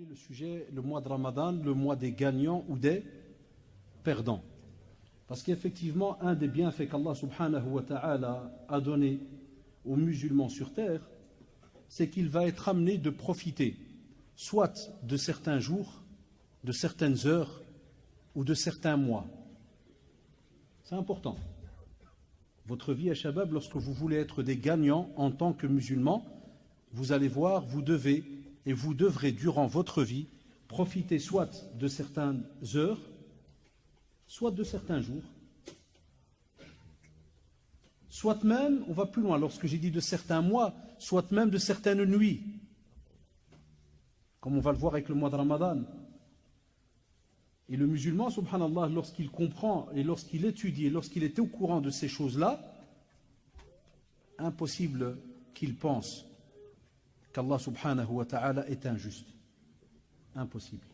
Le sujet, le mois de Ramadan, le mois des gagnants ou des perdants. Parce qu'effectivement, un des bienfaits qu'Allah subhanahu wa ta'ala a donné aux musulmans sur terre, c'est qu'il va être amené de profiter, soit de certains jours, de certaines heures ou de certains mois. C'est important. Votre vie à Shabab, lorsque vous voulez être des gagnants en tant que musulmans, vous allez voir, vous devez et vous devrez durant votre vie profiter soit de certaines heures, soit de certains jours, soit même, on va plus loin, lorsque j'ai dit de certains mois, soit même de certaines nuits, comme on va le voir avec le mois de Ramadan. Et le musulman, subhanallah, lorsqu'il comprend et lorsqu'il étudie et lorsqu'il est au courant de ces choses-là, impossible qu'il pense qu'Allah subhanahu wa ta'ala est injuste. Impossible.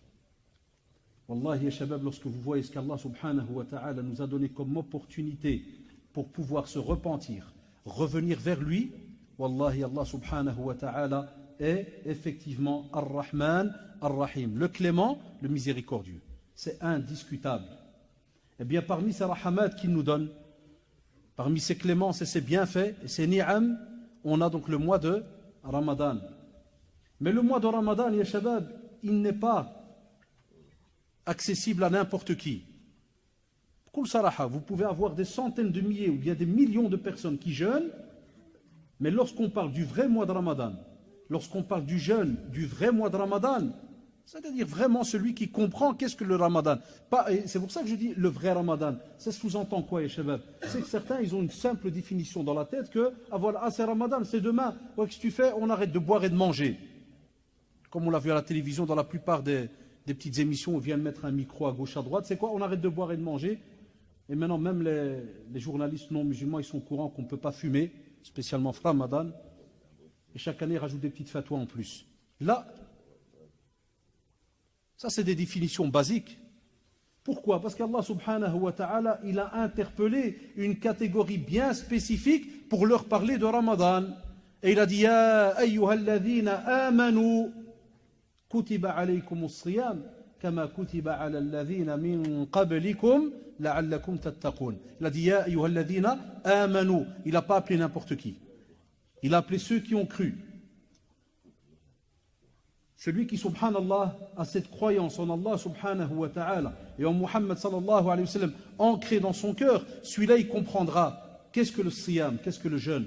Wallahi ya shabab, lorsque vous voyez ce qu'Allah subhanahu wa ta'ala nous a donné comme opportunité pour pouvoir se repentir, revenir vers lui, wallahi Allah subhanahu wa ta'ala est effectivement Ar-Rahman, Ar-Rahim, le clément, le miséricordieux. C'est indiscutable. Eh bien, parmi ces rahamat qu'il nous donne, parmi ces clémences et ces bienfaits et ces ni'am, on a donc le mois de Ramadan. Mais le mois de Ramadan, ya shabab, il n'est pas accessible à n'importe qui. Vous pouvez avoir des centaines de milliers ou bien des millions de personnes qui jeûnent, mais lorsqu'on parle du vrai mois de Ramadan, lorsqu'on parle du jeûne, du vrai mois de Ramadan, c'est-à-dire vraiment celui qui comprend qu'est-ce que le Ramadan. C'est pour ça que je dis le vrai Ramadan. Ça sous-entend quoi, ya shabab? C'est que certains, ils ont une simple définition dans la tête que, voilà, c'est Ramadan, c'est demain. Qu'est-ce que tu fais? On arrête de boire et de manger. Comme on l'a vu à la télévision, dans la plupart des petites émissions, on vient de mettre un micro à gauche, à droite. C'est quoi? On arrête de boire et de manger. Et maintenant, même les journalistes non musulmans, ils sont au courant qu'on ne peut pas fumer, spécialement Ramadan. Et chaque année, ils rajoutent des petites fatwas en plus. Là, ça c'est des définitions basiques. Pourquoi? Parce qu'Allah subhanahu wa ta'ala, il a interpellé une catégorie bien spécifique pour leur parler de Ramadan. Et il a dit, Ya ayyuhalladhina amanu, kutiba alaykumus siyam, kama kutiba ala alladhina min qablikum, la'allakum tattaqun. Il a dit, Ya ayyuhalladhina amanu. Il n'a pas appelé n'importe qui. Il a appelé ceux qui ont cru. Celui qui, subhanallah, a cette croyance en Allah subhanahu wa ta'ala et en Muhammad sallallahu alayhi wa sallam ancré dans son cœur, celui-là il comprendra qu'est-ce que le siyam, qu'est-ce que le jeûne.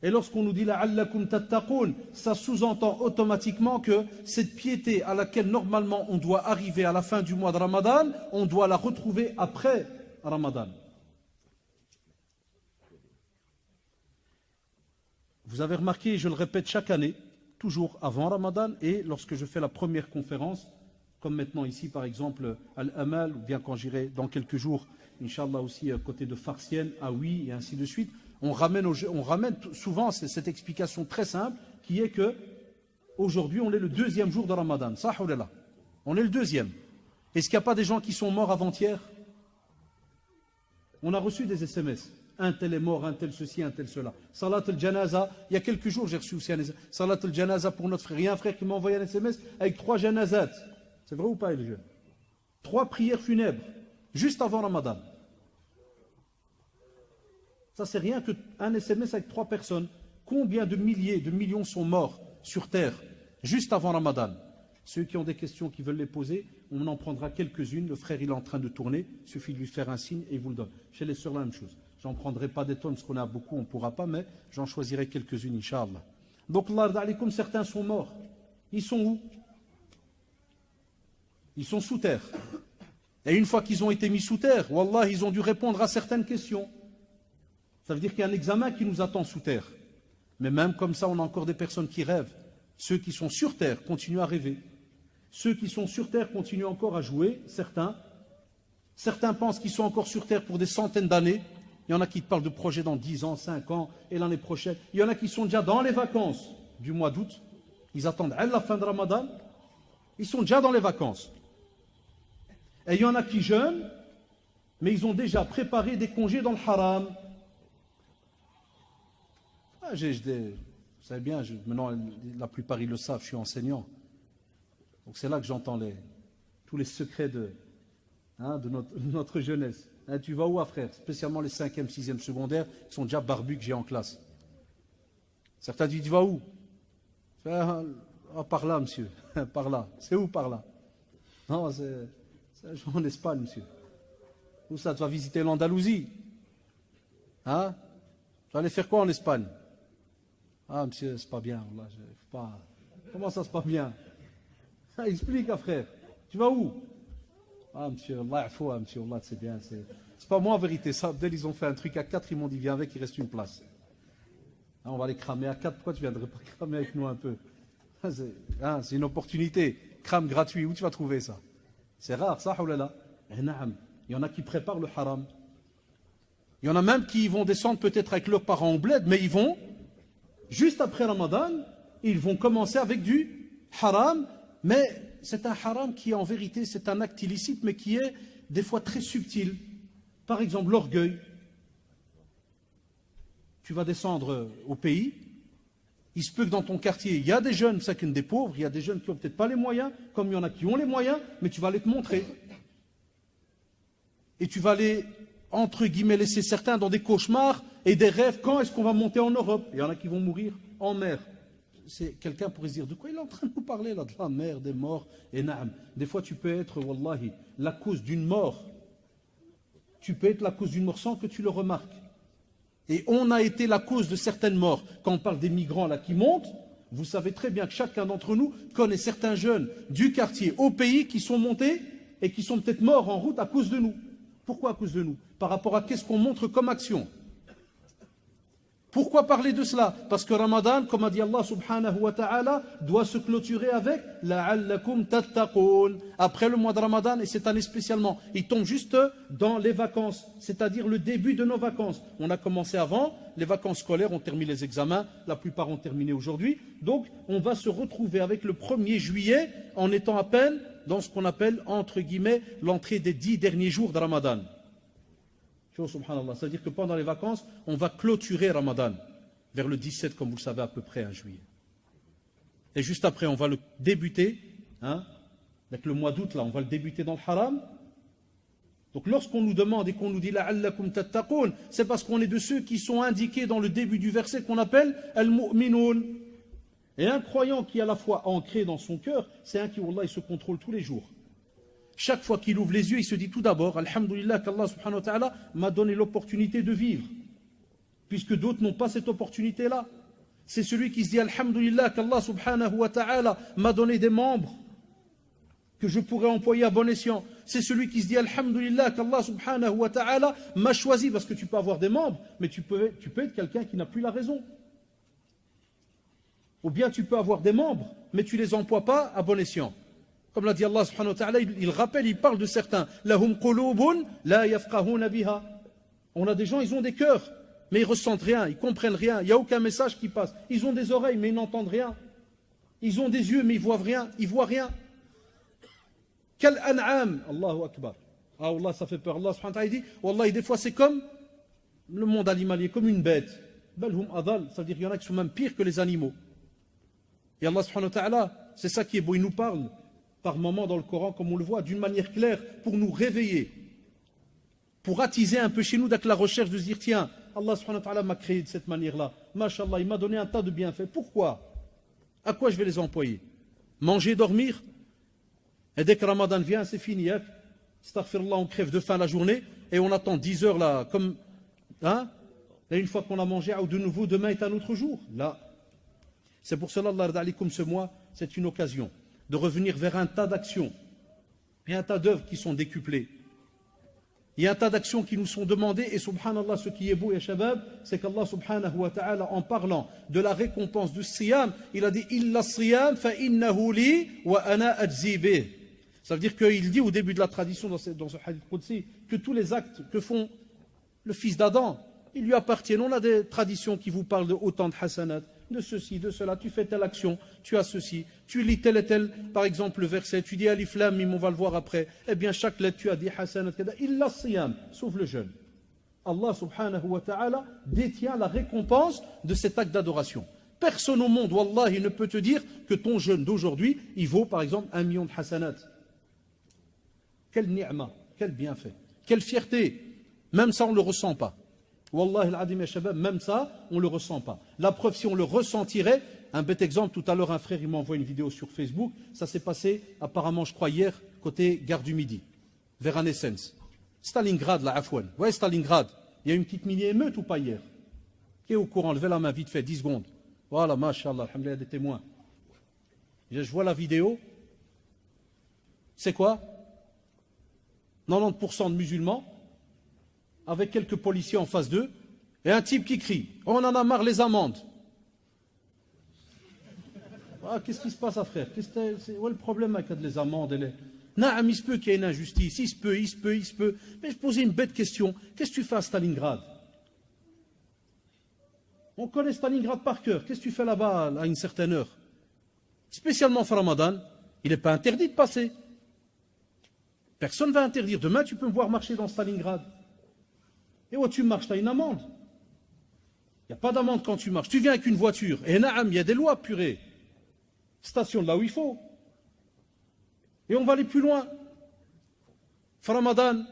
Et lorsqu'on nous dit la'allakum tattaqun, ça sous-entend automatiquement que cette piété à laquelle normalement on doit arriver à la fin du mois de Ramadan, on doit la retrouver après Ramadan. Vous avez remarqué, je le répète chaque année, toujours avant Ramadan et lorsque je fais la première conférence, comme maintenant ici par exemple Al-Amal, ou bien quand j'irai dans quelques jours, Inch'Allah aussi à côté de Farsienne, à Oui et ainsi de suite, on ramène souvent cette explication très simple qui est que aujourd'hui on est le deuxième jour de Ramadan. On est le deuxième. Est-ce qu'il n'y a pas des gens qui sont morts avant-hier? On a reçu des SMS. Un tel est mort, un tel ceci, un tel cela. Salat al-Janaza, il y a quelques jours j'ai reçu aussi un SMS. Salat al-Janaza pour notre frère. Il y a un frère qui m'a envoyé un SMS avec 3 janazat. C'est vrai ou pas, les jeunes? 3 prières funèbres, juste avant Ramadan. Ça c'est rien qu'un SMS avec 3 personnes. Combien de milliers, de millions sont morts sur terre, juste avant Ramadan? Ceux qui ont des questions, qui veulent les poser, on en prendra quelques-unes. Le frère il est en train de tourner, il suffit de lui faire un signe et il vous le donne. Chez les sœurs la même chose. J'en prendrai pas des tonnes, parce qu'on a beaucoup, on ne pourra pas, mais j'en choisirai quelques-unes, Inch'Allah. Donc, comme certains sont morts. Ils sont où? Ils sont sous terre. Et une fois qu'ils ont été mis sous terre, Wallah, ils ont dû répondre à certaines questions. Ça veut dire qu'il y a un examen qui nous attend sous terre. Mais même comme ça, on a encore des personnes qui rêvent. Ceux qui sont sur terre continuent à rêver. Ceux qui sont sur terre continuent encore à jouer, certains. Certains pensent qu'ils sont encore sur terre pour des centaines d'années. Il y en a qui te parlent de projets dans 10 ans, 5 ans, et l'année prochaine. Il y en a qui sont déjà dans les vacances du mois d'août. Ils attendent à la fin de Ramadan. Ils sont déjà dans les vacances. Et il y en a qui jeûnent, mais ils ont déjà préparé des congés dans le haram. Vous savez bien, maintenant la plupart ils le savent, je suis enseignant. Donc c'est là que j'entends tous les secrets de notre jeunesse. Hein, tu vas où, frère? Spécialement les 5e, 6e secondaires, qui sont déjà barbus que j'ai en classe. Certains disent, tu vas où? Par là, monsieur. Par là. C'est où par là? Non, c'est en Espagne, monsieur. Où ça? Tu vas visiter l'Andalousie? Hein? Tu vas aller faire quoi en Espagne? Ah, monsieur, c'est pas bien. Là, pas... Comment ça, c'est pas bien? Explique, frère. Tu vas où? Ah, monsieur, Allah yafou, monsieur, Allah, c'est bien. C'est pas moi en vérité. Ça, Abdel, ils ont fait un truc à 4, ils m'ont dit, viens avec, il reste une place. Hein, on va les cramer à 4. Pourquoi tu viendrais pas cramer avec nous un peu? C'est une opportunité. Crame gratuit. Où tu vas trouver ça? C'est rare, ça, ou là là. Il y en a qui préparent le haram. Il y en a même qui vont descendre peut-être avec leurs parents au bled, mais ils vont, juste après Ramadan, ils vont commencer avec du haram, mais c'est un haram qui en vérité, c'est un acte illicite, mais qui est des fois très subtil. Par exemple, l'orgueil. Tu vas descendre au pays, il se peut que dans ton quartier, il y a des jeunes, ça qu'une des pauvres, il y a des jeunes qui n'ont peut-être pas les moyens, comme il y en a qui ont les moyens, mais tu vas aller te montrer. Et tu vas aller, entre guillemets, laisser certains dans des cauchemars et des rêves. Quand est-ce qu'on va monter en Europe? Il y en a qui vont mourir en mer. Quelqu'un pourrait se dire, de quoi il est en train de nous parler là? De la mer, des morts, et naam. Des fois tu peux être, wallahi, la cause d'une mort. Tu peux être la cause d'une mort sans que tu le remarques. Et on a été la cause de certaines morts. Quand on parle des migrants là qui montent, vous savez très bien que chacun d'entre nous connaît certains jeunes du quartier au pays qui sont montés et qui sont peut-être morts en route à cause de nous. Pourquoi à cause de nous? Par rapport à qu'est-ce qu'on montre comme action. Pourquoi parler de cela? Parce que Ramadan, comme a dit Allah subhanahu wa ta'ala, doit se clôturer avec la'allakum tattaqoun. Après le mois de Ramadan, et cette année spécialement, il tombe juste dans les vacances, c'est-à-dire le début de nos vacances. On a commencé avant, les vacances scolaires, on termine les examens, la plupart ont terminé aujourd'hui. Donc, on va se retrouver avec le 1er juillet en étant à peine dans ce qu'on appelle, entre guillemets, l'entrée des 10 derniers jours de Ramadan. Subhanallah, c'est-à-dire que pendant les vacances, on va clôturer Ramadan vers le 17, comme vous le savez, à peu près, en juillet. Et juste après, on va le débuter, avec le mois d'août, là, on va le débuter dans le haram. Donc lorsqu'on nous demande et qu'on nous dit la'allakum tattaqoun, c'est parce qu'on est de ceux qui sont indiqués dans le début du verset qu'on appelle al-mu'minun. Et un croyant qui a la foi ancrée dans son cœur, c'est un qui, wallah, il se contrôle tous les jours. Chaque fois qu'il ouvre les yeux, il se dit tout d'abord, alhamdoulilah, qu'Allah subhanahu wa ta'ala m'a donné l'opportunité de vivre. Puisque d'autres n'ont pas cette opportunité-là. C'est celui qui se dit, alhamdoulilah, qu'Allah subhanahu wa ta'ala m'a donné des membres que je pourrais employer à bon escient. C'est celui qui se dit, alhamdoulilah, qu'Allah subhanahu wa ta'ala m'a choisi. Parce que tu peux avoir des membres, mais tu peux être quelqu'un qui n'a plus la raison. Ou bien tu peux avoir des membres, mais tu ne les emploies pas à bon escient. Comme l'a dit Allah subhanahu wa ta'ala, il rappelle, il parle de certains. Lahum qulubun la yafqahuna biha. On a des gens, ils ont des cœurs, mais ils ressentent rien, ils comprennent rien, il n'y a aucun message qui passe. Ils ont des oreilles, mais ils n'entendent rien. Ils ont des yeux, mais ils voient rien. Quel an'am, Allahu akbar. Ah Allah, ça fait peur. Allah subhanahu wa ta'ala dit, Wallah, des fois c'est comme le monde animalier, comme une bête. Balhum adal, ça veut dire qu'il y en a qui sont même pires que les animaux. Et Allah subhanahu wa ta'ala, c'est ça qui est beau, il nous parle par moments dans le Coran, comme on le voit, d'une manière claire, pour nous réveiller, pour attiser un peu chez nous avec la recherche de se dire, tiens, Allah subhanahu wa ta'ala m'a créé de cette manière-là, mashallah, il m'a donné un tas de bienfaits, pourquoi? À quoi je vais les employer? Manger, dormir? Et dès que Ramadan vient, c'est fini, astaghfirullah, on crève de faim la journée, et on attend 10 heures là, comme, et une fois qu'on a mangé, de nouveau, demain est un autre jour, là. C'est pour cela, Allah rada'alikum, ce mois, c'est une occasion de revenir vers un tas d'actions. Il y a un tas d'œuvres qui sont décuplées. Il y a un tas d'actions qui nous sont demandées. Et subhanallah, ce qui est beau, ya shabab, c'est qu'Allah subhanahu wa ta'ala, en parlant de la récompense du siyam, il a dit « Illa siyam fa innahu li wa ana ajzi bih ». Ça veut dire qu'il dit au début de la tradition, dans ce hadith qudsi, que tous les actes que font le fils d'Adam, ils lui appartiennent. On a des traditions qui vous parlent de autant de hasanat, de ceci, de cela, tu fais telle action, tu as ceci, tu lis tel et tel, par exemple le verset, tu dis alif lam mim, on va le voir après, eh bien chaque lettre tu as dit hasanat kada, illa siyam, sauf le jeûne. Allah subhanahu wa ta'ala détient la récompense de cet acte d'adoration. Personne au monde, wallah, il ne peut te dire que ton jeûne d'aujourd'hui, il vaut par exemple 1 million de hasanat. Quel ni'ma, quel bienfait, quelle fierté. Même ça, on ne le ressent pas. Wallah al-adim ya shabab, même ça, on ne le ressent pas. La preuve, si on le ressentirait, un bête exemple, tout à l'heure, un frère, il m'envoie une vidéo sur Facebook, ça s'est passé, apparemment, je crois, hier, côté gare du Midi, vers un essence. Stalingrad, là, Afouane. Vous voyez, Stalingrad, il y a une petite mini-émeute ou pas hier? Qui est au courant? Levez la main vite fait, 10 secondes. Voilà, mashallah, alhamdoulilah, des témoins. Je vois la vidéo. C'est quoi? 90% de musulmans, avec quelques policiers en face d'eux, et un type qui crie, on en a marre les amendes. Ah, qu'est-ce qui se passe, frère? C'est le problème avec les amendes? Non, il se peut qu'il y ait une injustice, il se peut. Mais je posais une bête question. Qu'est-ce que tu fais à Stalingrad? On connaît Stalingrad par cœur. Qu'est-ce que tu fais là-bas à une certaine heure? Spécialement en Ramadan, il n'est pas interdit de passer. Personne ne va interdire. Demain, tu peux me voir marcher dans Stalingrad. Et où tu marches, tu as une amende. Il n'y a pas d'amende quand tu marches. Tu viens avec une voiture. Et naam, il y a des lois, purée. Station là où il faut. Et on va aller plus loin. Ramadan,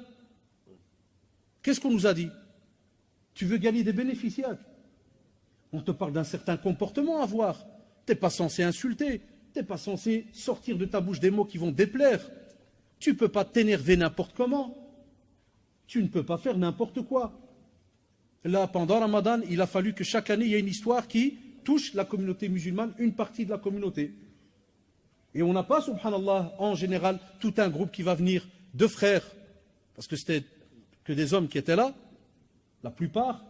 qu'est-ce qu'on nous a dit? Tu veux gagner des bénéfices? On te parle d'un certain comportement à avoir. Tu n'es pas censé insulter. Tu n'es pas censé sortir de ta bouche des mots qui vont déplaire. Tu ne peux pas t'énerver n'importe comment. Tu ne peux pas faire n'importe quoi. Là, pendant Ramadan, il a fallu que chaque année, il y ait une histoire qui touche la communauté musulmane, une partie de la communauté. Et on n'a pas, subhanallah, en général, tout un groupe qui va venir de frères, parce que c'était que des hommes qui étaient là, la plupart,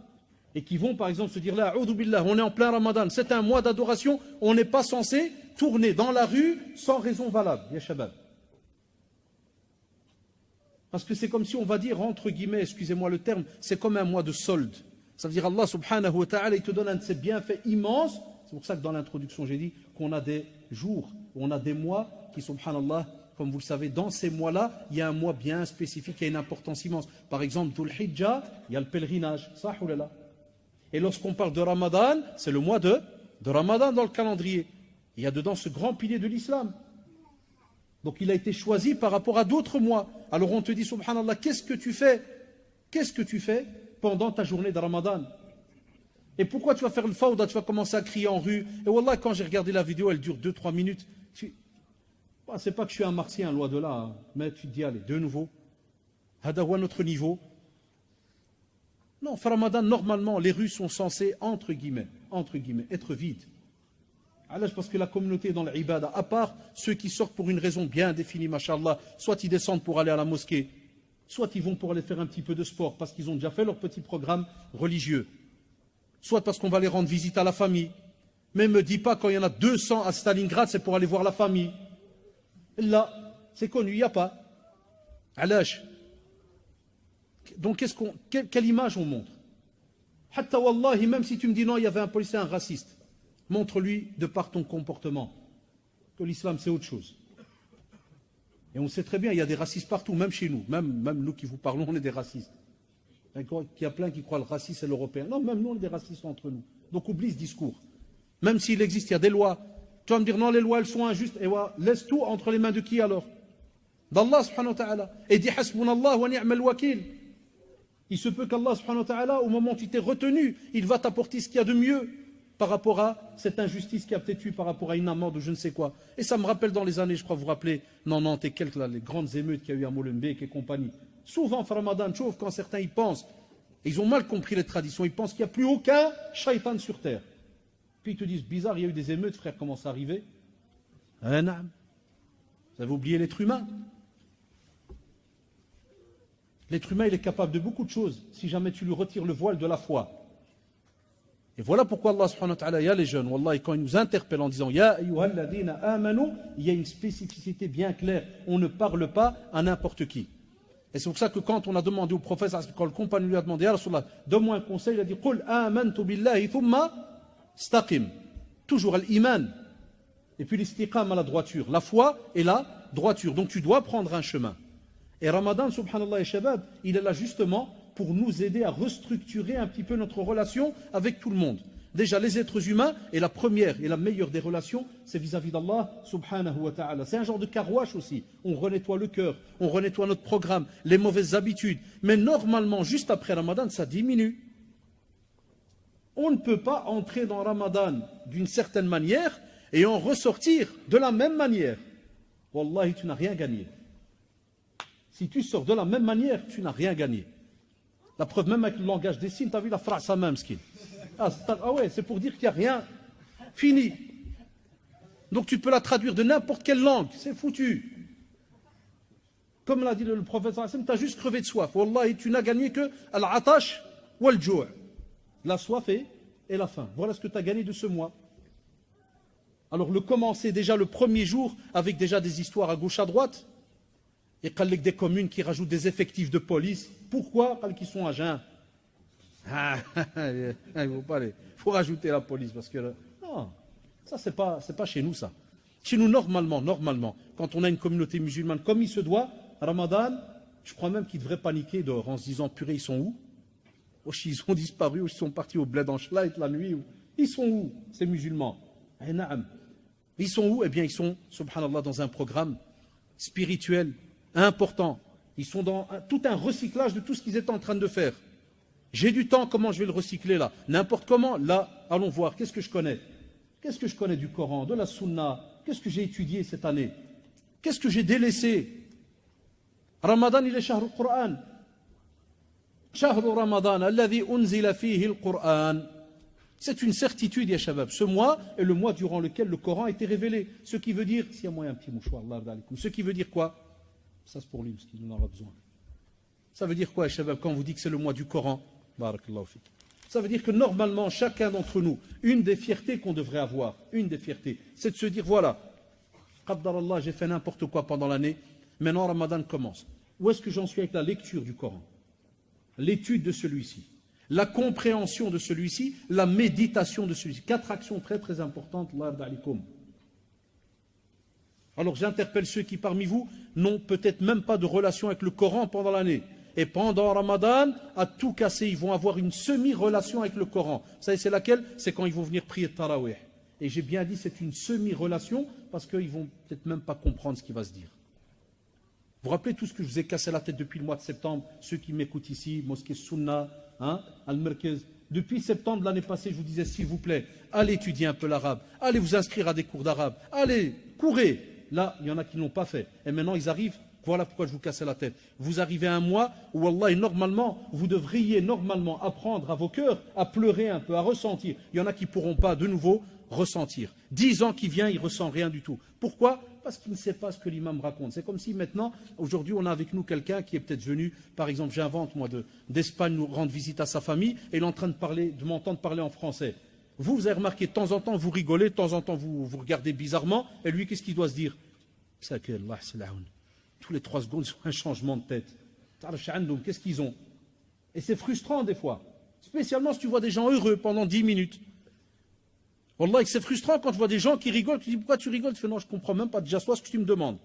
et qui vont par exemple se dire là, a'udhu billah, on est en plein Ramadan, c'est un mois d'adoration, on n'est pas censé tourner dans la rue sans raison valable, ya shabab. Parce que c'est comme si on va dire, entre guillemets, excusez-moi le terme, c'est comme un mois de solde. Ça veut dire Allah subhanahu wa ta'ala, il te donne un de ses bienfaits immenses. C'est pour ça que dans l'introduction, j'ai dit qu'on a des jours, on a des mois qui, subhanallah, comme vous le savez, dans ces mois-là, il y a un mois bien spécifique, il y a une importance immense. Par exemple, Dhul Hijjah, il y a le pèlerinage. Et lorsqu'on parle de Ramadan, c'est le mois de Ramadan dans le calendrier. Il y a dedans ce grand pilier de l'islam. Donc il a été choisi par rapport à d'autres mois. Alors on te dit, subhanallah, qu'est-ce que tu fais? Qu'est-ce que tu fais pendant ta journée de Ramadan? Et pourquoi tu vas faire le fawda? Tu vas commencer à crier en rue. Et wallah, quand j'ai regardé la vidéo, elle dure 2-3 minutes. C'est pas que je suis un martien, loin de là, hein, mais tu te dis, allez, de nouveau, hadawa notre niveau. Non, Ramadan, normalement, les rues sont censées, entre guillemets, être vides. Alors, parce que la communauté est dans l'ibada, à part ceux qui sortent pour une raison bien définie, mashallah, soit ils descendent pour aller à la mosquée, soit ils vont pour aller faire un petit peu de sport, parce qu'ils ont déjà fait leur petit programme religieux, soit parce qu'on va les rendre visite à la famille. Mais ne me dis pas quand il y en a 200 à Stalingrad, c'est pour aller voir la famille. Là, c'est connu, il n'y a pas. Alash. Donc, quelle image on montre? Hatta wallahi, même si tu me dis non, il y avait un policier, un raciste, montre-lui de par ton comportement que l'islam c'est autre chose. Et on sait très bien, il y a des racistes partout, même chez nous. Même nous qui vous parlons, on est des racistes. Il y a plein qui croient que le racisme c'est l'européen. Non, même nous, on est des racistes entre nous. Donc oublie ce discours. Même s'il existe, il y a des lois. Tu vas me dire, non, les lois, elles sont injustes. Et ouais, laisse tout entre les mains de qui alors? D'Allah subhanahu wa ta'ala. Et dis, hasbunallah wa ni'mal wakil. Il se peut qu'Allah subhanahu wa ta'ala, au moment où tu t'es retenu, il va t'apporter ce qu'il y a de mieux par rapport à cette injustice qui a peut-être eu par rapport à une amende ou je ne sais quoi. Et ça me rappelle dans les années, je crois vous vous rappelez, 90 et quelques, là, les grandes émeutes qu'il y a eu à Molenbeek et compagnie. Souvent, Ramadan, chauve, quand certains y pensent, et ils ont mal compris les traditions, ils pensent qu'il n'y a plus aucun shaitan sur terre. Puis ils te disent, bizarre, il y a eu des émeutes, frère, comment ça arrivait? Vous avez oublié l'être humain. L'être humain, il est capable de beaucoup de choses, si jamais tu lui retires le voile de la foi. Et voilà pourquoi Allah subhanahu wa ta'ala, il y a les jeunes, wallah, quand il nous interpelle en disant Ya ayyuhalladhina amanu, il y a une spécificité bien claire. On ne parle pas à n'importe qui. Et c'est pour ça que quand on a demandé au prophète, quand le compagnon lui a demandé Ya Rasulallah, donne-moi un conseil, il a dit Qul amantu billahi thumma staqim. Toujours l'iman. Et puis l'istiqam à la droiture. La foi et la droiture. Donc tu dois prendre un chemin. Et Ramadan, subhanallah et shabab, il est là justement pour nous aider à restructurer un petit peu notre relation avec tout le monde. Déjà, les êtres humains, et la première et la meilleure des relations, c'est vis-à-vis d'Allah subhanahu wa ta'ala. C'est un genre de carouage aussi. On renettoie le cœur, on renettoie notre programme, les mauvaises habitudes. Mais normalement, juste après Ramadan, ça diminue. On ne peut pas entrer dans Ramadan d'une certaine manière et en ressortir de la même manière. Wallahi, tu n'as rien gagné. Si tu sors de la même manière, tu n'as rien gagné. La preuve, même avec le langage des signes, tu as vu la phrase même, skin. Ah ouais, c'est pour dire qu'il n'y a rien. Fini. Donc tu peux la traduire de n'importe quelle langue. C'est foutu. Comme l'a dit le prophète, tu as juste crevé de soif. Wallahi, tu n'as gagné que al-atash wal-jou'. La soif et la faim. Voilà ce que tu as gagné de ce mois. Alors le commencer déjà le premier jour avec déjà des histoires à gauche à droite. Et qu'il des communes qui rajoutent des effectifs de police. Pourquoi? Parce qu'ils sont à jeun. Il faut rajouter la police parce que non, ça c'est pas chez nous ça. Chez nous normalement, quand on a une communauté musulmane comme il se doit, Ramadan, je crois même qu'ils devraient paniquer dehors en se disant purée ils sont où? Ils ont disparu, ou ils sont partis au bled en Schleit la nuit. Ils sont où ces musulmans? Ils sont où? Eh bien ils sont, subhanallah, dans un programme spirituel important. Ils sont dans tout un recyclage de tout ce qu'ils étaient en train de faire. J'ai du temps, comment je vais le recycler là? N'importe comment, là, allons voir, qu'est-ce que je connais? Qu'est-ce que je connais du Coran, de la Sunna? Qu'est-ce que j'ai étudié cette année? Qu'est-ce que j'ai délaissé? Ramadan, il est Shahr al-Qur'an. Shahr Ramadan, alladhi unzila fihi al-Qur'an. C'est une certitude, ya shabab. Ce mois est le mois durant lequel le Coran a été révélé. Ce qui veut dire, s'il y a moyen un petit mouchoir, ce qui veut dire quoi? Ça c'est pour lui, parce qu'il en aura besoin. Ça veut dire quoi, ya shabab, quand on vous dit que c'est le mois du Coran? Barakallahu fik. Ça veut dire que normalement, chacun d'entre nous, une des fiertés qu'on devrait avoir, une des fiertés, c'est de se dire, voilà, Qaddarallah, j'ai fait n'importe quoi pendant l'année, maintenant Ramadan commence. Où est-ce que j'en suis avec la lecture du Coran? L'étude de celui-ci, la compréhension de celui-ci, la méditation de celui-ci. 4 actions très très importantes. Alors j'interpelle ceux qui parmi vous n'ont peut-être même pas de relation avec le Coran pendant l'année. Et pendant Ramadan, à tout casser, ils vont avoir une semi-relation avec le Coran. Vous savez, c'est laquelle? C'est quand ils vont venir prier Tarawih. Et j'ai bien dit, c'est une semi-relation, parce qu'ils vont peut-être même pas comprendre ce qui va se dire. Vous vous rappelez tout ce que je vous ai cassé la tête depuis le mois de septembre? Ceux qui m'écoutent ici, Mosquée Sunna, Al-Merkez. Depuis septembre de l'année passée, je vous disais, s'il vous plaît, allez étudier un peu l'arabe, allez vous inscrire à des cours d'arabe, allez, courez. Là, il y en a qui ne l'ont pas fait. Et maintenant, ils arrivent. Voilà pourquoi je vous cassais la tête. Vous arrivez à un mois où, Wallah, normalement, vous devriez normalement apprendre à vos cœurs à pleurer un peu, à ressentir. Il y en a qui ne pourront pas de nouveau ressentir. 10 ans qui vient, il ne ressent rien du tout. Pourquoi? Parce qu'il ne sait pas ce que l'imam raconte. C'est comme si maintenant, aujourd'hui, on a avec nous quelqu'un qui est peut-être venu, par exemple, j'invente moi, d'Espagne nous rendre visite à sa famille, et il est en train de m'entendre parler en français. Vous avez remarqué, de temps en temps, vous rigolez, de temps en temps, vous regardez bizarrement, et lui, qu'est-ce qu'il doit se dire? Tous les 3 secondes, ils ont un changement de tête. Qu'est-ce qu'ils ont? Et c'est frustrant des fois. Spécialement si tu vois des gens heureux pendant 10 minutes. Wallah, c'est frustrant quand tu vois des gens qui rigolent. Tu dis, pourquoi tu rigoles? Tu fais, non, je ne comprends même pas déjà soit ce que tu me demandes.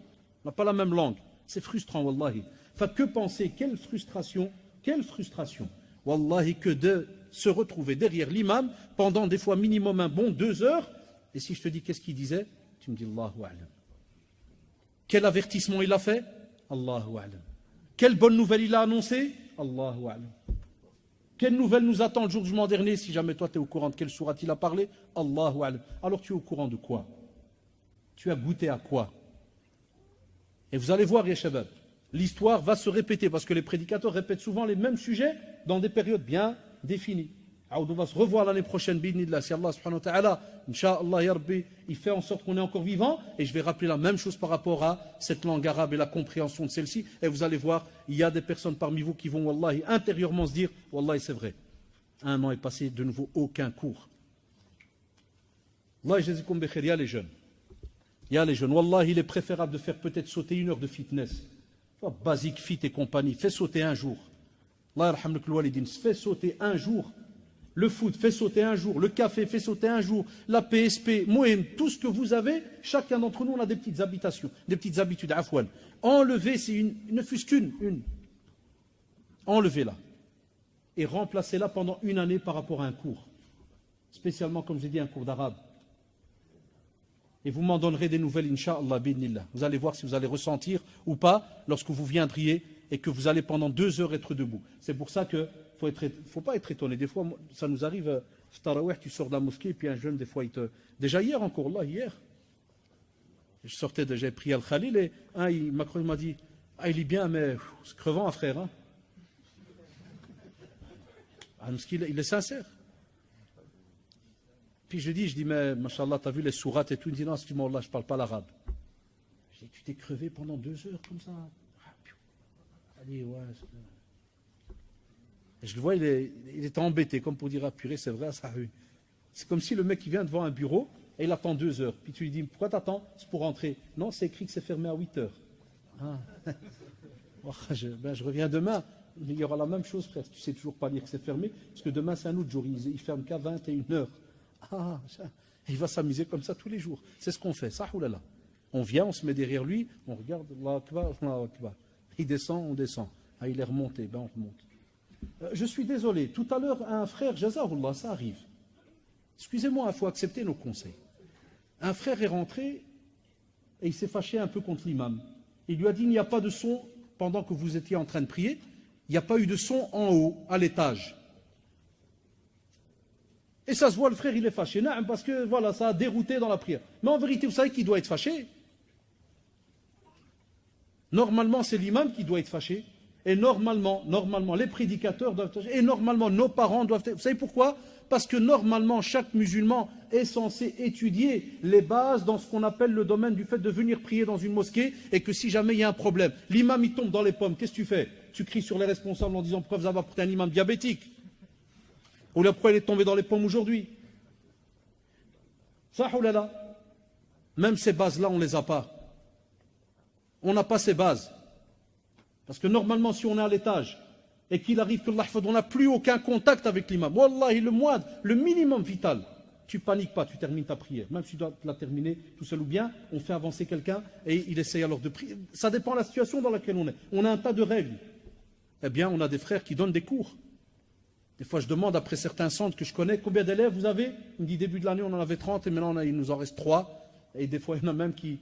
On n'a pas la même langue. C'est frustrant, wallahi. Enfin, que penser? Quelle frustration? Wallahi, que de se retrouver derrière l'imam pendant des fois minimum un bon 2 heures. Et si je te dis qu'est-ce qu'il disait, tu me dis, Allahu a'lam. Quel avertissement il a fait? Allahu a'lam. Quelle bonne nouvelle il a annoncé? Allahu a'lam. Quelle nouvelle nous attend le jour du jugement dernier? Si jamais toi tu es au courant de quelle sourate il a parlé, Allahu a'lam. Alors tu es au courant de quoi? Tu as goûté à quoi? Et vous allez voir, ya shabab, l'histoire va se répéter parce que les prédicateurs répètent souvent les mêmes sujets dans des périodes bien définies. On va se revoir l'année prochaine, bi'idhnillah, si Allah subhanahu wa ta'ala, incha'Allah, ya Rabbi, il fait en sorte qu'on est encore vivant, et je vais rappeler la même chose par rapport à cette langue arabe et la compréhension de celle-ci, et vous allez voir, il y a des personnes parmi vous qui vont, wallahi, intérieurement se dire, wallahi, c'est vrai, 1 an est passé, de nouveau, aucun cours. Allah, jazakum bi khair, il y a les jeunes. Il y a les jeunes. Wallahi, il est préférable de faire peut-être sauter 1 heure de fitness. Basique, fit et compagnie, fais sauter 1 jour. Allah yarhamnak al-walidin, fais sauter 1 jour. Le foot fait sauter 1 jour, le café fait sauter 1 jour, la PSP, Mohem, tout ce que vous avez, chacun d'entre nous, on a des petites habitudes, afouane. Enlevez, c'est ne fût-ce qu'une. Enlevez-la. Et remplacez-la pendant 1 année par rapport à un cours. spécialement, comme j'ai dit, un cours d'arabe. Et vous m'en donnerez des nouvelles, Inch'Allah, bi'idhnillah. Vous allez voir si vous allez ressentir ou pas lorsque vous viendriez et que vous allez pendant 2 heures être debout. C'est pour ça que faut pas être étonné. Des fois, ça nous arrive, Tarawih, tu sors de la mosquée, et puis un jeune, des fois, il te... Déjà hier encore, là, hier, je sortais, j'ai pris Al-Khalil, et il m'a dit, ah, il est bien, mais c'est crevant, frère. Hein. Ah, parce qu'il il est sincère. Puis je dis, mais, machallah, t'as vu les sourates et tout? Il me dit, non, excuse-moi, là, je parle pas l'arabe. Je dis, tu t'es crevé pendant 2 heures, comme ça? Allez, ouais. Et je le vois, il est embêté, comme pour dire, ah purée, c'est vrai, ça. C'est comme si le mec qui vient devant un bureau et il attend 2 heures. Puis tu lui dis, pourquoi t'attends? C'est pour rentrer. Non, c'est écrit que c'est fermé à 8 heures. Ah. Je reviens demain. Il y aura la même chose, frère. Tu sais toujours pas lire que c'est fermé, parce que demain c'est un autre jour. Il ferme qu'à 21 heures. Ah, il va s'amuser comme ça tous les jours. C'est ce qu'on fait. Ça, oulala. On vient, on se met derrière lui, on regarde, Allah Akbar, Allah Akbar. Il descend, on descend. Ah, il est remonté, ben on remonte. Je suis désolé, tout à l'heure, un frère, Jazahullah, ça arrive. Excusez-moi, il faut accepter nos conseils. Un frère est rentré et il s'est fâché un peu contre l'imam. Il lui a dit, il n'y a pas de son pendant que vous étiez en train de prier. Il n'y a pas eu de son en haut, à l'étage. Et ça se voit, le frère, il est fâché. Non, parce que, voilà, ça a dérouté dans la prière. Mais en vérité, vous savez qui doit être fâché? Normalement, c'est l'imam qui doit être fâché. Et normalement, les prédicateurs doivent être fâchés. Et normalement, nos parents doivent être... Vous savez pourquoi? Parce que normalement, chaque musulman est censé étudier les bases dans ce qu'on appelle le domaine du fait de venir prier dans une mosquée, et que si jamais il y a un problème, l'imam il tombe dans les pommes, qu'est-ce que tu fais? Tu cries sur les responsables en disant pourquoi vous avez apporté un imam diabétique? Ou là, pourquoi il est tombé dans les pommes aujourd'hui? Ça, oulala. Même ces bases-là, on ne les a pas. On n'a pas ces bases. Parce que normalement, si on est à l'étage, et qu'il arrive que on n'a plus aucun contact avec l'imam, wallahi, le moindre, le minimum vital, tu paniques pas, tu termines ta prière. Même si tu dois la terminer tout seul ou bien, on fait avancer quelqu'un et il essaye alors de prier. Ça dépend de la situation dans laquelle on est. On a un tas de règles. Eh bien, on a des frères qui donnent des cours. Des fois, je demande, après certains centres que je connais, combien d'élèves vous avez? Il me dit, début de l'année, on en avait 30, et maintenant, il nous en reste 3. Et des fois, il y en a même qui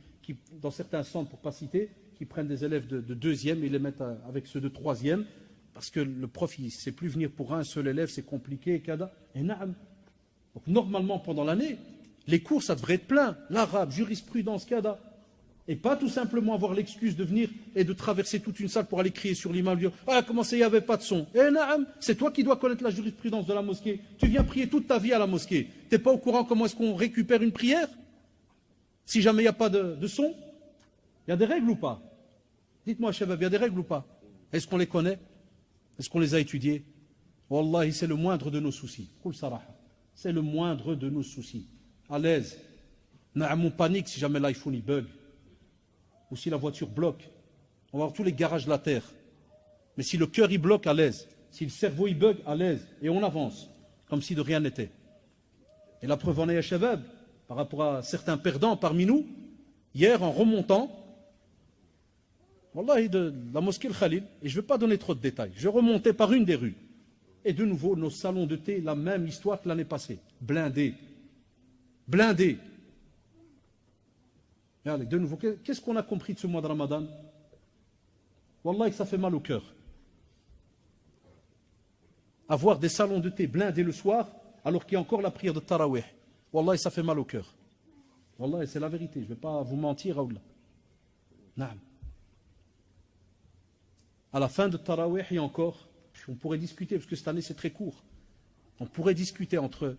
dans certains centres, pour ne pas citer, qui prennent des élèves de 2e et les mettent avec ceux de 3e, parce que le prof, il ne sait plus venir pour un seul élève, c'est compliqué, et naam. Donc, normalement, pendant l'année, les cours, ça devrait être plein. L'arabe, jurisprudence, kada. Et pas tout simplement avoir l'excuse de venir et de traverser toute une salle pour aller crier sur l'imam, dire « Ah, comment ça, il n'y avait pas de son ?» Eh naam, c'est toi qui dois connaître la jurisprudence de la mosquée. Tu viens prier toute ta vie à la mosquée. Tu n'es pas au courant comment est-ce qu'on récupère une prière? Si jamais il n'y a pas de son? Il y a des règles ou pas? Dites-moi, Shabab, il y a des règles ou pas? Est-ce qu'on les connaît? Est-ce qu'on les a étudiées? Wallahi, c'est le moindre de nos soucis. C'est le moindre de nos soucis. À l'aise. On panique si jamais l'iPhone il bug. Ou si la voiture bloque. On va voir tous les garages de la terre. Mais si le cœur il bloque, à l'aise. Si le cerveau il bug, à l'aise. Et on avance. Comme si de rien n'était. Et la preuve en est à Shabab, par rapport à certains perdants parmi nous, hier en remontant, wallahi, de la mosquée Al-Khalil, et je ne vais pas donner trop de détails, je remontais par une des rues. Et de nouveau, nos salons de thé, la même histoire que l'année passée. Blindés. Blindés. Regardez, de nouveau, qu'est-ce qu'on a compris de ce mois de Ramadan? Wallahi, ça fait mal au cœur. Avoir des salons de thé blindés le soir, alors qu'il y a encore la prière de Tarawih. Wallahi, ça fait mal au cœur. Wallahi, c'est la vérité, je ne vais pas vous mentir. Naam. À la fin de Tarawih, et encore, on pourrait discuter, parce que cette année c'est très court. On pourrait discuter entre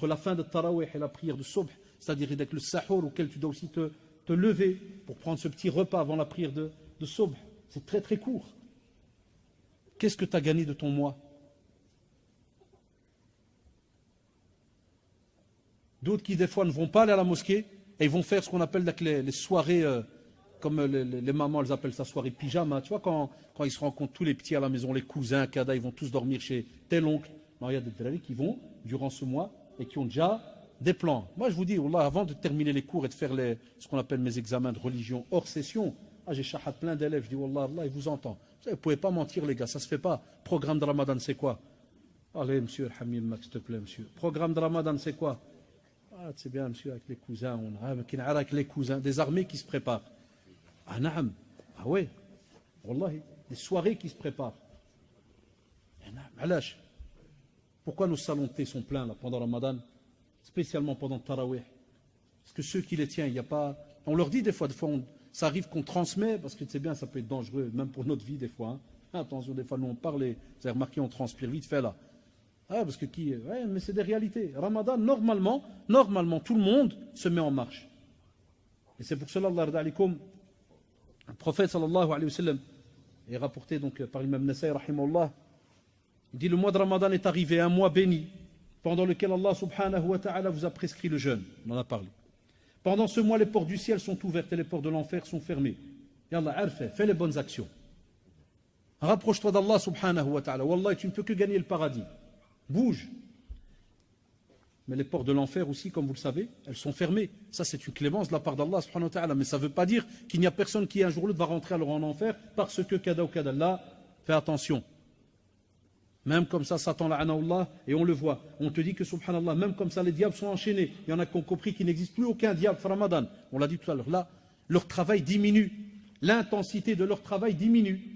la fin de Tarawih et la prière de Subh, c'est-à-dire avec le sahur auquel tu dois aussi te lever pour prendre ce petit repas avant la prière de Subh. C'est très très court. Qu'est-ce que tu as gagné de ton mois? D'autres qui des fois ne vont pas aller à la mosquée et ils vont faire ce qu'on appelle les soirées, comme les mamans elles appellent ça soirée pyjama. Tu vois, quand ils se rencontrent tous les petits à la maison, les cousins, kada, ils vont tous dormir chez tel oncle. Alors, il y a des drari qui vont durant ce mois et qui ont déjà des plans. Moi je vous dis, wallah, avant de terminer les cours et de faire ce qu'on appelle mes examens de religion hors session, j'ai shahat plein d'élèves, je dis wallah, Allah il vous entend. Vous ne pouvez pas mentir les gars, ça ne se fait pas. Programme de Ramadan c'est quoi? Allez, monsieur Hamid Max, s'il te plaît, monsieur. Programme de Ramadan, c'est quoi? Ah, c'est bien, monsieur, avec les cousins. Avec les cousins, des armées qui se préparent. Ah, naam. Ah ouais. Wallahi. Des soirées qui se préparent. Pourquoi nos salons de thé sont pleins là, pendant Ramadan? Spécialement pendant Tarawih. Parce que ceux qui les tiennent, il n'y a pas. On leur dit des fois ça arrive qu'on transmet, parce que c'est bien, ça peut être dangereux, même pour notre vie des fois. Hein. Attention, des fois nous on parle, vous avez remarqué, on transpire vite fait là. Ah, parce que ouais, mais c'est des réalités. Ramadan, normalement, tout le monde se met en marche. Et c'est pour cela, Allah alaikum, le prophète sallallahu alayhi wa sallam est rapporté donc par l'imam Nasai, rahimahullah, il dit le mois de Ramadan est arrivé, un mois béni, pendant lequel Allah subhanahu wa ta'ala vous a prescrit le jeûne. On en a parlé. Pendant ce mois, les portes du ciel sont ouvertes et les portes de l'enfer sont fermées. Et Allah, fais les bonnes actions. Rapproche-toi d'Allah subhanahu wa ta'ala. Wallah, tu ne peux que gagner le paradis. Bouge. Mais les portes de l'enfer aussi, comme vous le savez, elles sont fermées. Ça, c'est une clémence de la part d'Allah subhanahu wa ta'ala. Mais ça ne veut pas dire qu'il n'y a personne qui un jour ou l'autre va rentrer alors en enfer parce que kada ou kada. Là, fais attention. Même comme ça, Satan la'anahullah, et on le voit. On te dit que subhanallah, même comme ça, les diables sont enchaînés. Il y en a qui ont compris qu'il n'existe plus aucun diable Ramadan. On l'a dit tout à l'heure. Là, leur travail diminue. L'intensité de leur travail diminue.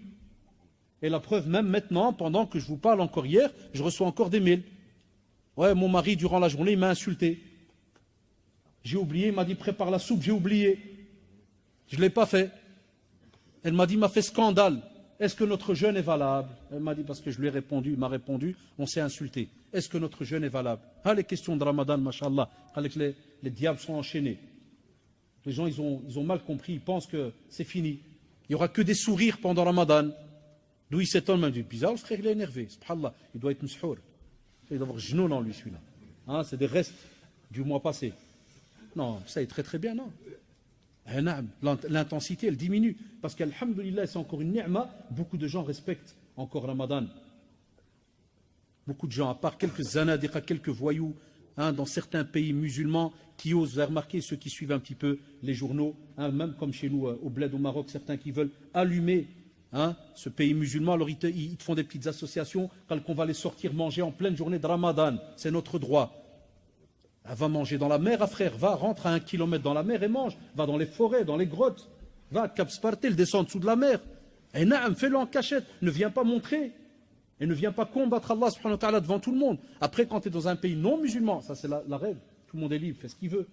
Et la preuve, même maintenant, pendant que je vous parle encore hier, je reçois encore des mails. Ouais, mon mari, durant la journée, il m'a insulté. J'ai oublié, il m'a dit prépare la soupe, j'ai oublié. Je ne l'ai pas fait. Elle m'a dit, il m'a fait scandale. Est-ce que notre jeûne est valable? Elle m'a dit, parce que je lui ai répondu, il m'a répondu, on s'est insulté. Est-ce que notre jeûne est valable? Ah, les questions de Ramadan, mashallah, avec les diables sont enchaînés. Les gens, ils ont mal compris, ils pensent que c'est fini. Il n'y aura que des sourires pendant Ramadan. D'où il s'étonne, même du bizarre, le frère, il est énervé. Subhanallah, il doit être mshour. Il doit avoir genou en lui, celui-là. Hein, c'est des restes du mois passé. Non, ça est très très bien, non. L'intensité, elle diminue. Parce qu'alhamdoulilah, c'est encore une ni'ma. Beaucoup de gens respectent encore Ramadan. Beaucoup de gens, à part quelques zanadiqa, quelques voyous, hein, dans certains pays musulmans, qui osent, vous avez remarqué, ceux qui suivent un petit peu les journaux, hein, même comme chez nous au Bled, au Maroc, certains qui veulent allumer ce pays musulman, alors ils te font des petites associations, qu'on va les sortir manger en pleine journée de Ramadan. C'est notre droit. Va manger dans la mer, frère, va, rentre à 1 kilomètre dans la mer et mange. Va dans les forêts, dans les grottes. Va à Cap Spartel, descend en dessous de la mer. Et naam, fais-le en cachette. Ne viens pas montrer. Et ne viens pas combattre Allah subhanahu wa ta'ala devant tout le monde. Après, quand tu es dans un pays non musulman, ça c'est la règle. Tout le monde est libre, fait ce qu'il veut.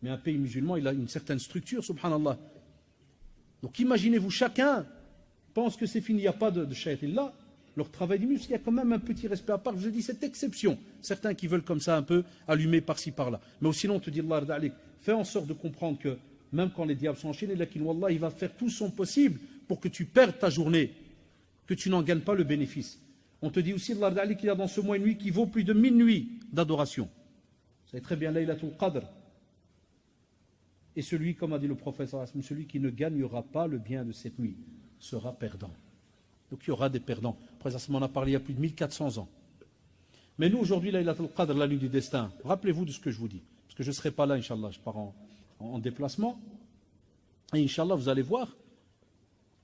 Mais un pays musulman, il a une certaine structure, subhanallah. Donc imaginez-vous, chacun pense que c'est fini, il n'y a pas de shaytan là. Leur travail diminue, parce qu'il y a quand même un petit respect à part. Je vous ai dit, cette exception. Certains qui veulent comme ça un peu allumer par-ci par-là. Mais sinon, on te dit, Allah, fais en sorte de comprendre que même quand les diables sont enchaînés, Wallah, il va faire tout son possible pour que tu perdes ta journée, que tu n'en gagnes pas le bénéfice. On te dit aussi, Allah, qu'il y a dans ce mois une nuit qui vaut plus de 1000 nuits d'adoration. Vous savez très bien, Laylatul Qadr. Et celui, comme a dit le prophète, celui qui ne gagnera pas le bien de cette nuit sera perdant. Donc il y aura des perdants. Après ça, on a parlé il y a plus de 1400 ans. Mais nous, aujourd'hui, Laylatul Qadr, la nuit du destin, rappelez-vous de ce que je vous dis. Parce que je ne serai pas là, Inch'Allah, je pars en déplacement. Et Inch'Allah, vous allez voir,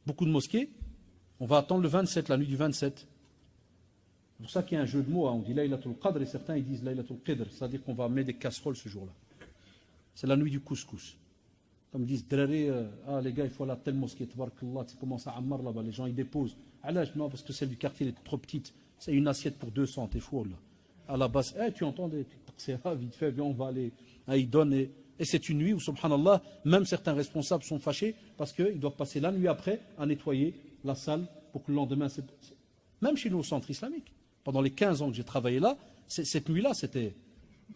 beaucoup de mosquées, on va attendre le 27, la nuit du 27. C'est pour ça qu'il y a un jeu de mots, hein. On dit Laylatul Qadr et certains ils disent Laylatul Qadr, c'est-à-dire qu'on va mettre des casseroles ce jour-là. C'est la nuit du couscous. Comme ils disent, les gars, il faut aller à telle mosquée, tabarakallah, tu commences à Ammar là-bas, les gens ils déposent. Non, parce que celle du quartier elle est trop petite, c'est une assiette pour 200, t'es fou là. À la base, tu entends, c'est vite fait, viens, on va aller. Ils donnent, et c'est une nuit où, subhanallah, même certains responsables sont fâchés parce qu'ils doivent passer la nuit après à nettoyer la salle pour que le lendemain. Même chez nous au centre islamique, pendant les 15 ans que j'ai travaillé là, cette nuit-là, c'était,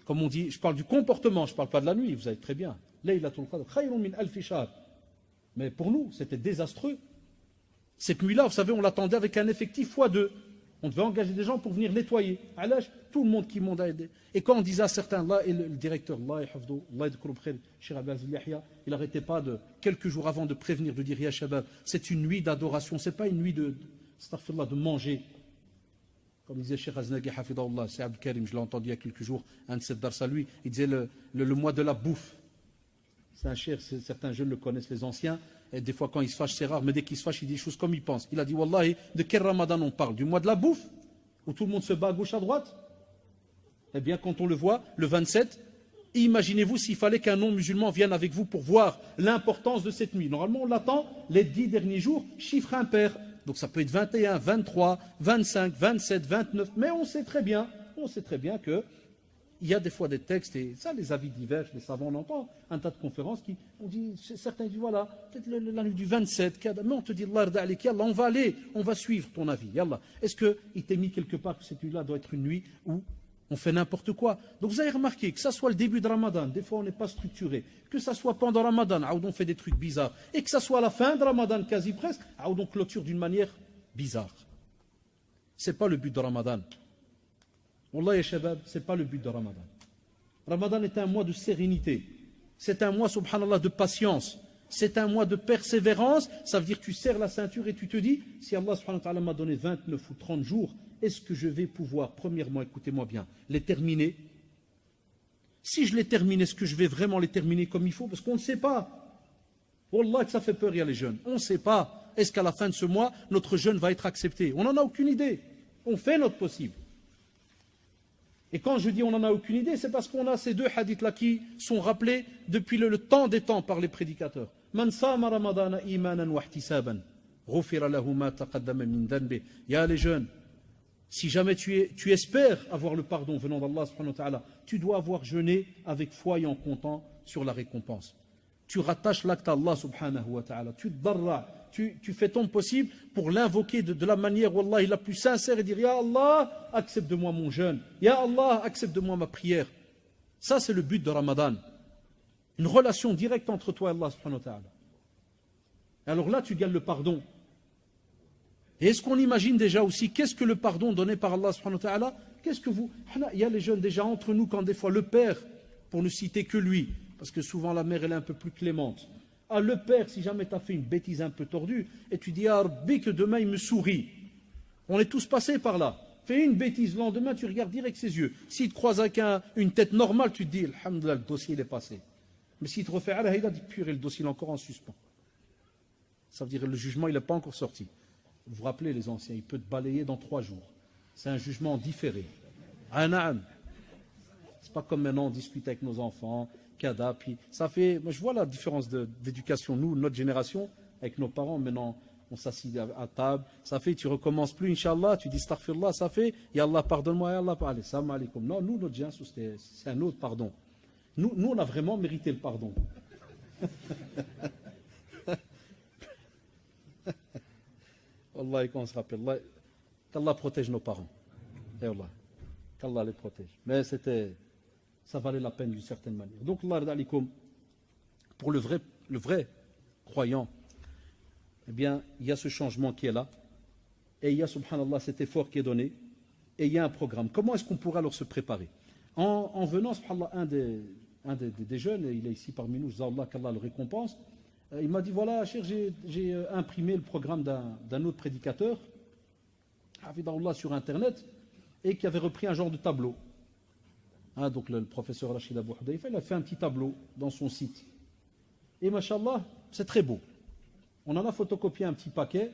comme on dit, je parle du comportement, je ne parle pas de la nuit, vous savez très bien. Laylatul Qadr, khayrun min alfi shahr. Mais pour nous, c'était désastreux. Cette nuit-là, vous savez, on l'attendait avec un effectif x2. On devait engager des gens pour venir nettoyer. Tout le monde qui m'ont aidé. Et quand on disait à certains, là, et le directeur, il n'arrêtait pas quelques jours avant de prévenir, de dire, Ya Shabab, c'est une nuit d'adoration, c'est pas une nuit de manger. Comme disait Cheikh Aznagi Hafidahullah, c'est Abdel Karim, je l'ai entendu il y a quelques jours, un de ces dars à lui, il disait le mois de la bouffe. C'est un cher, certains jeunes le connaissent, les anciens, et des fois quand ils se fâchent, c'est rare, mais dès qu'ils se fâchent, il dit des choses comme il pense. Il a dit, Wallahi, de quel Ramadan on parle? Du mois de la bouffe? où tout le monde se bat à gauche à droite? Eh bien, quand on le voit, le 27, imaginez-vous s'il fallait qu'un non-musulman vienne avec vous pour voir l'importance de cette nuit. Normalement, on l'attend les 10 derniers jours, chiffre impair. Donc ça peut être 21, 23, 25, 27, 29, mais on sait très bien que il y a des fois des textes, et ça, les avis divergent, les savants, on entend un tas de conférences qui on dit, certains disent, voilà, peut-être la nuit du 27, mais on te dit, Allah, on va aller, on va suivre ton avis. Est-ce qu'il t'est mis quelque part que cette nuit-là doit être une nuit où on fait n'importe quoi? Donc vous avez remarqué que ça soit le début de Ramadan, des fois on n'est pas structuré, que ça soit pendant Ramadan, où on fait des trucs bizarres, et que ça soit à la fin de Ramadan, quasi presque, où on clôture d'une manière bizarre. Ce n'est pas le but de Ramadan. Wallah ya shabab, ce n'est pas le but de Ramadan. Ramadan est un mois de sérénité. C'est un mois, subhanallah, de patience. C'est un mois de persévérance. Ça veut dire que tu serres la ceinture et tu te dis, si Allah subhanahu wa ta'ala m'a donné 29 ou 30 jours, est-ce que je vais pouvoir, premièrement, écoutez-moi bien, les terminer? Si je les termine, est-ce que je vais vraiment les terminer comme il faut? Parce qu'on ne sait pas. Wallah que ça fait peur, il y a les jeunes. On ne sait pas. Est-ce qu'à la fin de ce mois, notre jeûne va être accepté? On n'en a aucune idée. On fait notre possible. Et quand je dis on n'en a aucune idée, c'est parce qu'on a ces deux hadiths-là qui sont rappelés depuis le temps des temps par les prédicateurs. Man sama ramadana imanan wa ihtisaban, ghufira lahu ma taqaddama min dhanbi. Ya les jeunes, si jamais tu espères avoir le pardon venant d'Allah subhanahu wa ta'ala, tu dois avoir jeûné avec foi et en comptant sur la récompense. Tu rattaches l'acte à Allah subhanahu wa ta'ala, tu te darra, tu fais ton possible pour l'invoquer de la manière, wallah, la plus sincère et dire, Ya Allah, accepte de moi mon jeûne. Ya Allah, accepte de moi ma prière. Ça, c'est le but de Ramadan. Une relation directe entre toi et Allah subhanahu wa ta'ala. Alors là, tu gagnes le pardon. Et est-ce qu'on imagine déjà aussi, qu'est-ce que le pardon donné par Allah subhanahu wa ta'ala? Qu'est-ce que vous... Il y a les jeunes déjà entre nous, quand des fois le père, pour ne citer que lui, parce que souvent la mère elle est un peu plus clémente. Ah, le père, si jamais tu as fait une bêtise un peu tordue, et tu dis, ah Rabbi, que demain il me sourit. On est tous passés par là. Fais une bêtise, le lendemain tu regardes direct ses yeux. S'il te croise avec une tête normale, tu te dis, alhamdoulilah, le dossier il est passé. Mais s'il te refait, il a dit, purée, le dossier il est encore en suspens. Ça veut dire que le jugement il n'est pas encore sorti. Vous vous rappelez les anciens, il peut te balayer dans 3 jours. C'est un jugement différé. C'est pas comme maintenant on discute avec nos enfants. Puis ça fait, moi je vois la différence d'éducation, nous, notre génération, avec nos parents, maintenant on s'assied à table, ça fait, tu recommences plus, Inch'Allah, tu dis Astaghfirullah, ça fait, Ya Allah, pardonne-moi, Ya Allah, allez, salam alaikum. Non, nous, notre génération, c'est un autre pardon. Nous, on a vraiment mérité le pardon. Wallah, quand on se rappelle, qu'Allah protège nos parents. Et Allah, qu'Allah les protège. Mais ça valait la peine d'une certaine manière. Donc, pour le vrai croyant, eh bien, il y a ce changement qui est là, et il y a, subhanallah, cet effort qui est donné, et il y a un programme. Comment est-ce qu'on pourra alors se préparer? En venant, subhanallah, un des jeunes, et il est ici parmi nous, Allah, qu'Allah le récompense, il m'a dit, voilà, cher, j'ai imprimé le programme d'un autre prédicateur, Hafidahullah, sur Internet, et qui avait repris un genre de tableau. Donc le professeur Rachid Abou Hudayfa, il a fait un petit tableau dans son site. Et machallah, c'est très beau. On en a photocopié un petit paquet.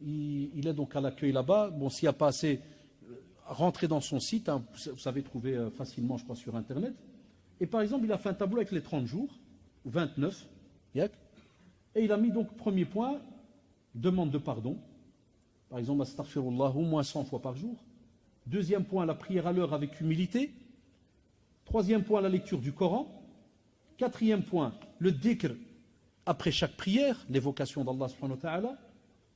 Il est donc à l'accueil là-bas. Bon, s'il n'y a pas assez, rentrez dans son site. Vous savez trouver facilement, je crois, sur Internet. Et par exemple, il a fait un tableau avec les 30 jours, 29. Et il a mis donc, premier point, demande de pardon. Par exemple, astaghfirullah, au moins 100 fois par jour. Deuxième point, la prière à l'heure avec humilité. Troisième point, la lecture du Coran. Quatrième point, le dhikr après chaque prière, l'évocation d'Allah subhanahu wa ta'ala.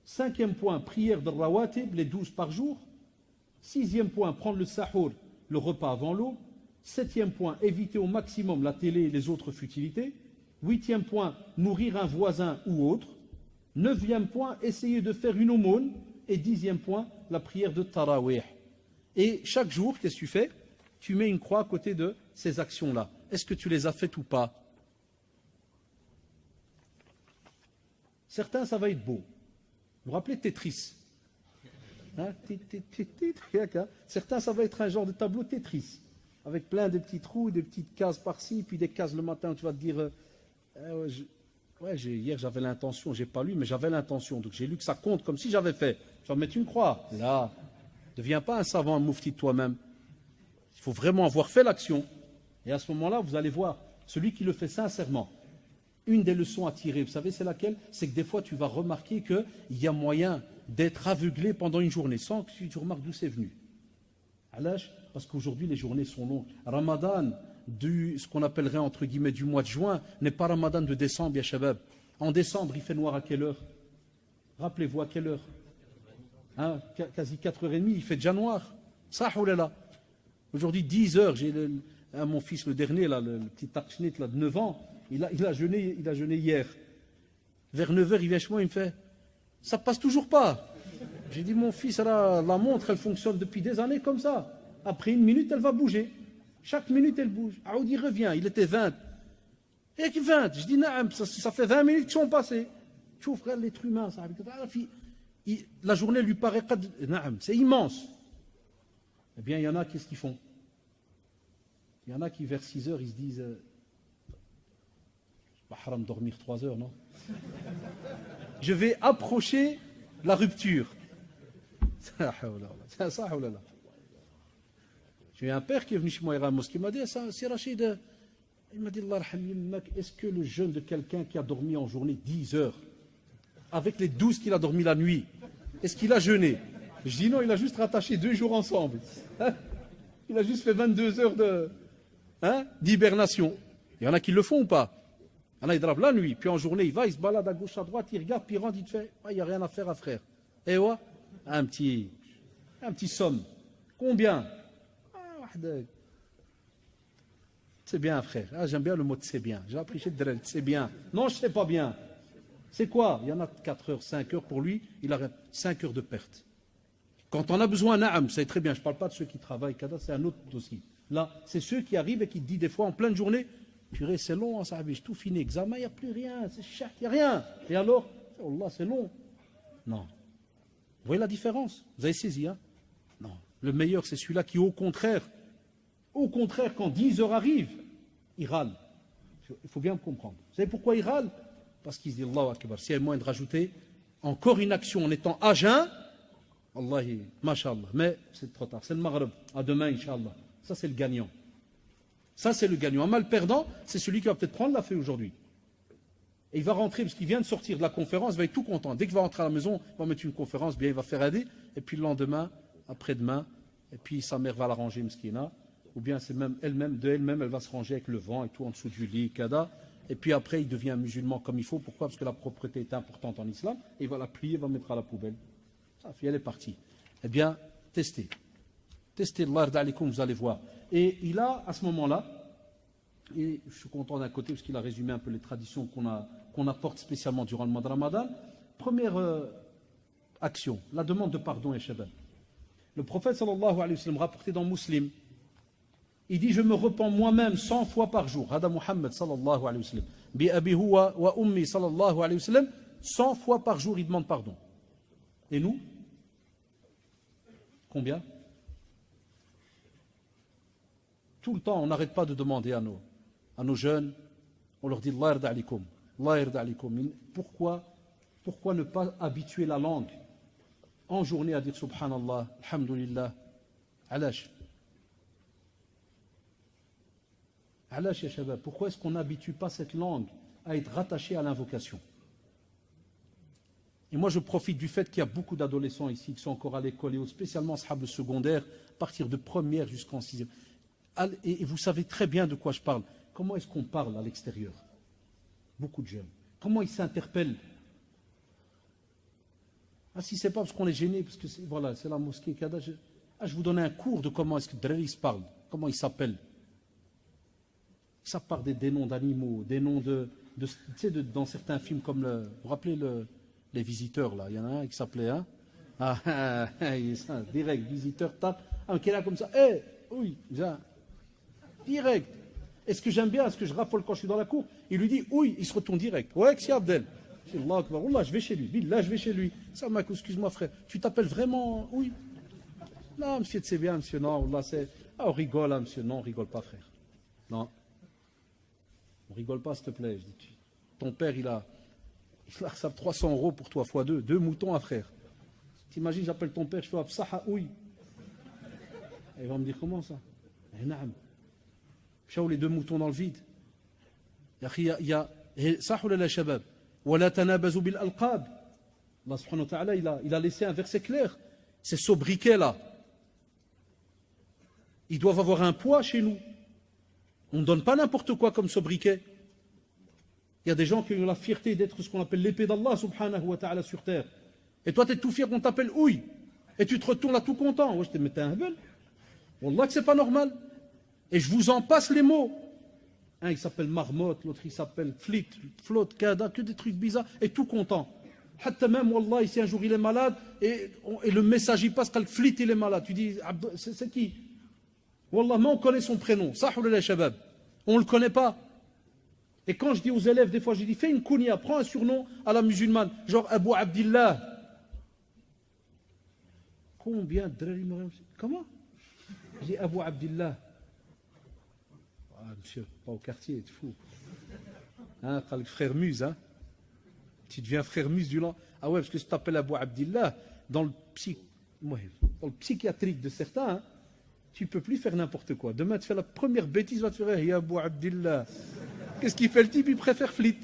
Cinquième point, prière de rawatib, les 12 par jour. Sixième point, prendre le sahur, le repas avant l'eau. Septième point, éviter au maximum la télé et les autres futilités. Huitième point, nourrir un voisin ou autre. Neuvième point, essayer de faire une aumône. Et 10e point, la prière de tarawih. Et chaque jour, qu'est-ce que tu fais? Tu mets une croix à côté de ces actions-là. Est-ce que tu les as faites ou pas? Certains, ça va être beau. Vous vous rappelez Tetris? Certains, ça va être un genre de tableau Tetris, avec plein de petits trous, des petites cases par-ci, puis des cases le matin où tu vas te dire hier j'avais l'intention, j'ai pas lu, mais j'avais l'intention, donc j'ai lu que ça compte comme si j'avais fait. Tu vas mettre une croix, là. Ne deviens pas un savant, un moufti de toi-même. Il faut vraiment avoir fait l'action. Et à ce moment-là, vous allez voir, celui qui le fait sincèrement, une des leçons à tirer, vous savez, c'est laquelle? C'est que des fois, tu vas remarquer qu'il y a moyen d'être aveuglé pendant une journée, sans que tu remarques d'où c'est venu. Parce qu'aujourd'hui, les journées sont longues. Ramadan, ce qu'on appellerait entre guillemets du mois de juin, n'est pas Ramadan de décembre, ya shabab. En décembre, il fait noir à quelle heure? Rappelez-vous à quelle heure? Quasi 4h30, il fait déjà noir. Ça, là. Aujourd'hui, 10h, j'ai mon fils, le dernier, là, le petit Tarchnit là, de 9 ans, il a jeûné hier. Vers 9h, il vient chez moi, il me fait « Ça passe toujours pas ». J'ai dit « Mon fils, la montre, elle fonctionne depuis des années comme ça. Après une minute, elle va bouger. Chaque minute, elle bouge. » Aoudi revient, il était 20. Et qui 20? Je dis « Non, ça fait 20 minutes qu'ils sont passés. » Tu vois, frère, l'être humain, ça, la journée lui paraît... C'est immense. Eh bien, il y en a, qu'est-ce qu'ils font? Il y en a qui, vers 6h, ils se disent pas haram de dormir 3 heures, non? Je vais approcher la rupture. J'ai un père qui est venu chez moi, qui m'a dit, c'est Rachid, il m'a dit, est-ce que le jeûne de quelqu'un qui a dormi en journée 10 heures, avec les 12 qu'il a dormi la nuit, est-ce qu'il a jeûné? Je dis non, il a juste rattaché 2 jours ensemble. Il a juste fait 22 heures d'hibernation. Il y en a qui le font ou pas? Il y en a qui drapent la nuit, puis en journée, il va, il se balade à gauche, à droite, il regarde, puis il rentre, il te fait, il n'y a rien à faire, frère. Et ouais, un petit somme. Combien? C'est bien, frère. J'aime bien le mot c'est bien. J'ai appris chez Drell, c'est bien. Non, je ne sais pas bien. C'est quoi? Il y en a 4 heures, 5 heures pour lui, il a 5 heures de perte. Quand on a besoin d'un c'est très bien. Je ne parle pas de ceux qui travaillent, c'est un autre dossier. Là, c'est ceux qui arrivent et qui disent des fois en pleine journée, purée, c'est long, ça j'ai tout fini, examen, il n'y a plus rien, c'est cher, il n'y a rien. Et alors, Allah, c'est long. Non. Vous voyez la différence? Vous avez saisi, hein? Non. Le meilleur, c'est celui-là qui, au contraire, quand 10 heures arrivent, il râle. Il faut bien me comprendre. Vous savez pourquoi il râle? Parce qu'il se dit, Allahu Akbar, s'il y a moyen de rajouter encore une action en étant à jeun, Wallahi, mashallah, mais c'est trop tard, c'est le Maghreb, à demain, Inch'Allah. Ça, c'est le gagnant. Ça, c'est le gagnant. Un mal perdant, c'est celui qui va peut-être prendre la feuille aujourd'hui. Et il va rentrer, parce qu'il vient de sortir de la conférence, il va être tout content. Dès qu'il va rentrer à la maison, il va mettre une conférence, bien, il va faire aider, et puis le lendemain, après-demain, et puis sa mère va l'arranger, mskina, ou bien c'est même elle-même, elle va se ranger avec le vent et tout en dessous du lit, kada. Et puis après, il devient musulman comme il faut. Pourquoi? Parce que la propreté est importante en islam, et il va la plier, il va mettre à la poubelle. Ça fait, elle est partie. Eh bien, testez. Testez Allah d'alikum, vous allez voir. Et il a, à ce moment-là, et je suis content d'un côté parce qu'il a résumé un peu les traditions qu'on apporte spécialement durant le mois de Ramadan. Première action, la demande de pardon et shabab. Le prophète sallallahu alayhi wa sallam, rapporté dans Muslim, il dit, je me repens moi-même 100 fois par jour. Hada Muhammad sallallahu alayhi wa sallam. Bi abi huwa wa ummi sallallahu alayhi wa sallam. 100 fois par jour, il demande pardon. Et nous? Combien? Tout le temps, on n'arrête pas de demander à nos jeunes, on leur dit Allah yarda alikoum, Allah yarda alikoum. Pourquoi ne pas habituer la langue en journée à dire Subhanallah, Alhamdulillah, Alash. Alash ya shabab, pourquoi est-ce qu'on n'habitue pas cette langue à être rattachée à l'invocation? Et moi je profite du fait qu'il y a beaucoup d'adolescents ici qui sont encore à l'école, et spécialement en sahab secondaire, à partir de première jusqu'en sixième. Et vous savez très bien de quoi je parle. Comment est-ce qu'on parle à l'extérieur? Beaucoup de jeunes. Comment ils s'interpellent? Si c'est pas parce qu'on est gêné, parce que voilà, c'est la mosquée Kada. Je vous donne un cours de comment est-ce que Dreri se parle, comment ils s'appellent. Ça part des noms d'animaux, des noms tu sais, dans certains films comme vous vous rappelez les visiteurs là, il y en a un qui s'appelait direct, visiteur, tape, qui est là comme ça, oui, viens. Direct. Et ce que j'aime bien, ce que je raffole quand je suis dans la cour, il lui dit oui, il se retourne direct. Ouais, c'est Abdel. Allah, je vais chez lui. Billah, je vais chez lui. Ça, excuse-moi, frère. Tu t'appelles vraiment? Oui. Non, monsieur, c'est bien, monsieur. Non, Allah, c'est. On rigole, hein, monsieur. Non, on rigole pas, frère. Non. On rigole pas, s'il te plaît. Je dis, ton père, il a 300 € pour toi, x2. 2 moutons à frère. T'imagines, j'appelle ton père, je fais Absaha, oui. Il va me dire comment ça? Naam. Les deux moutons dans le vide. Il y a ça ou la shabab. ولا تنابزوا بالألقاب. Allah subhanahu wa ta'ala, il a laissé un verset clair. Ces sobriquets là, ils doivent avoir un poids chez nous. On ne donne pas n'importe quoi comme sobriquet. Il y a des gens qui ont la fierté d'être ce qu'on appelle l'épée d'Allah subhanahu wa ta'ala sur terre. Et toi tu es tout fier qu'on t'appelle ouïe. Et tu te retournes là tout content. Ouais, je te mettais un bel. Wallah que c'est pas normal. Et je vous en passe les mots. Un il s'appelle marmotte, l'autre il s'appelle flit, flotte, kada, que des trucs bizarres. Et tout content. Hatta même, wallah, ici un jour il est malade. Et le message il passe quand flit il est malade. Tu dis, c'est qui? Wallah, mais on connaît son prénom. Sahou la shabab. On ne le connaît pas. Et quand je dis aux élèves, des fois, je dis, fais une kunya, prends un surnom à la musulmane, genre Abu Abdillah. Combien de... Comment? Je dis Abu Abdillah. Ah, monsieur, pas au quartier, tu fou. Hein, frère Muse, hein? Tu deviens frère Muse du lendemain. Ah ouais, parce que si tu t'appelles Abu Abdillah, dans le psychiatrique de certains, hein, tu ne peux plus faire n'importe quoi. Demain, tu fais la première bêtise, va te faire Ya Abu Abdillah. Qu'est-ce qu'il fait le type? Il préfère flit.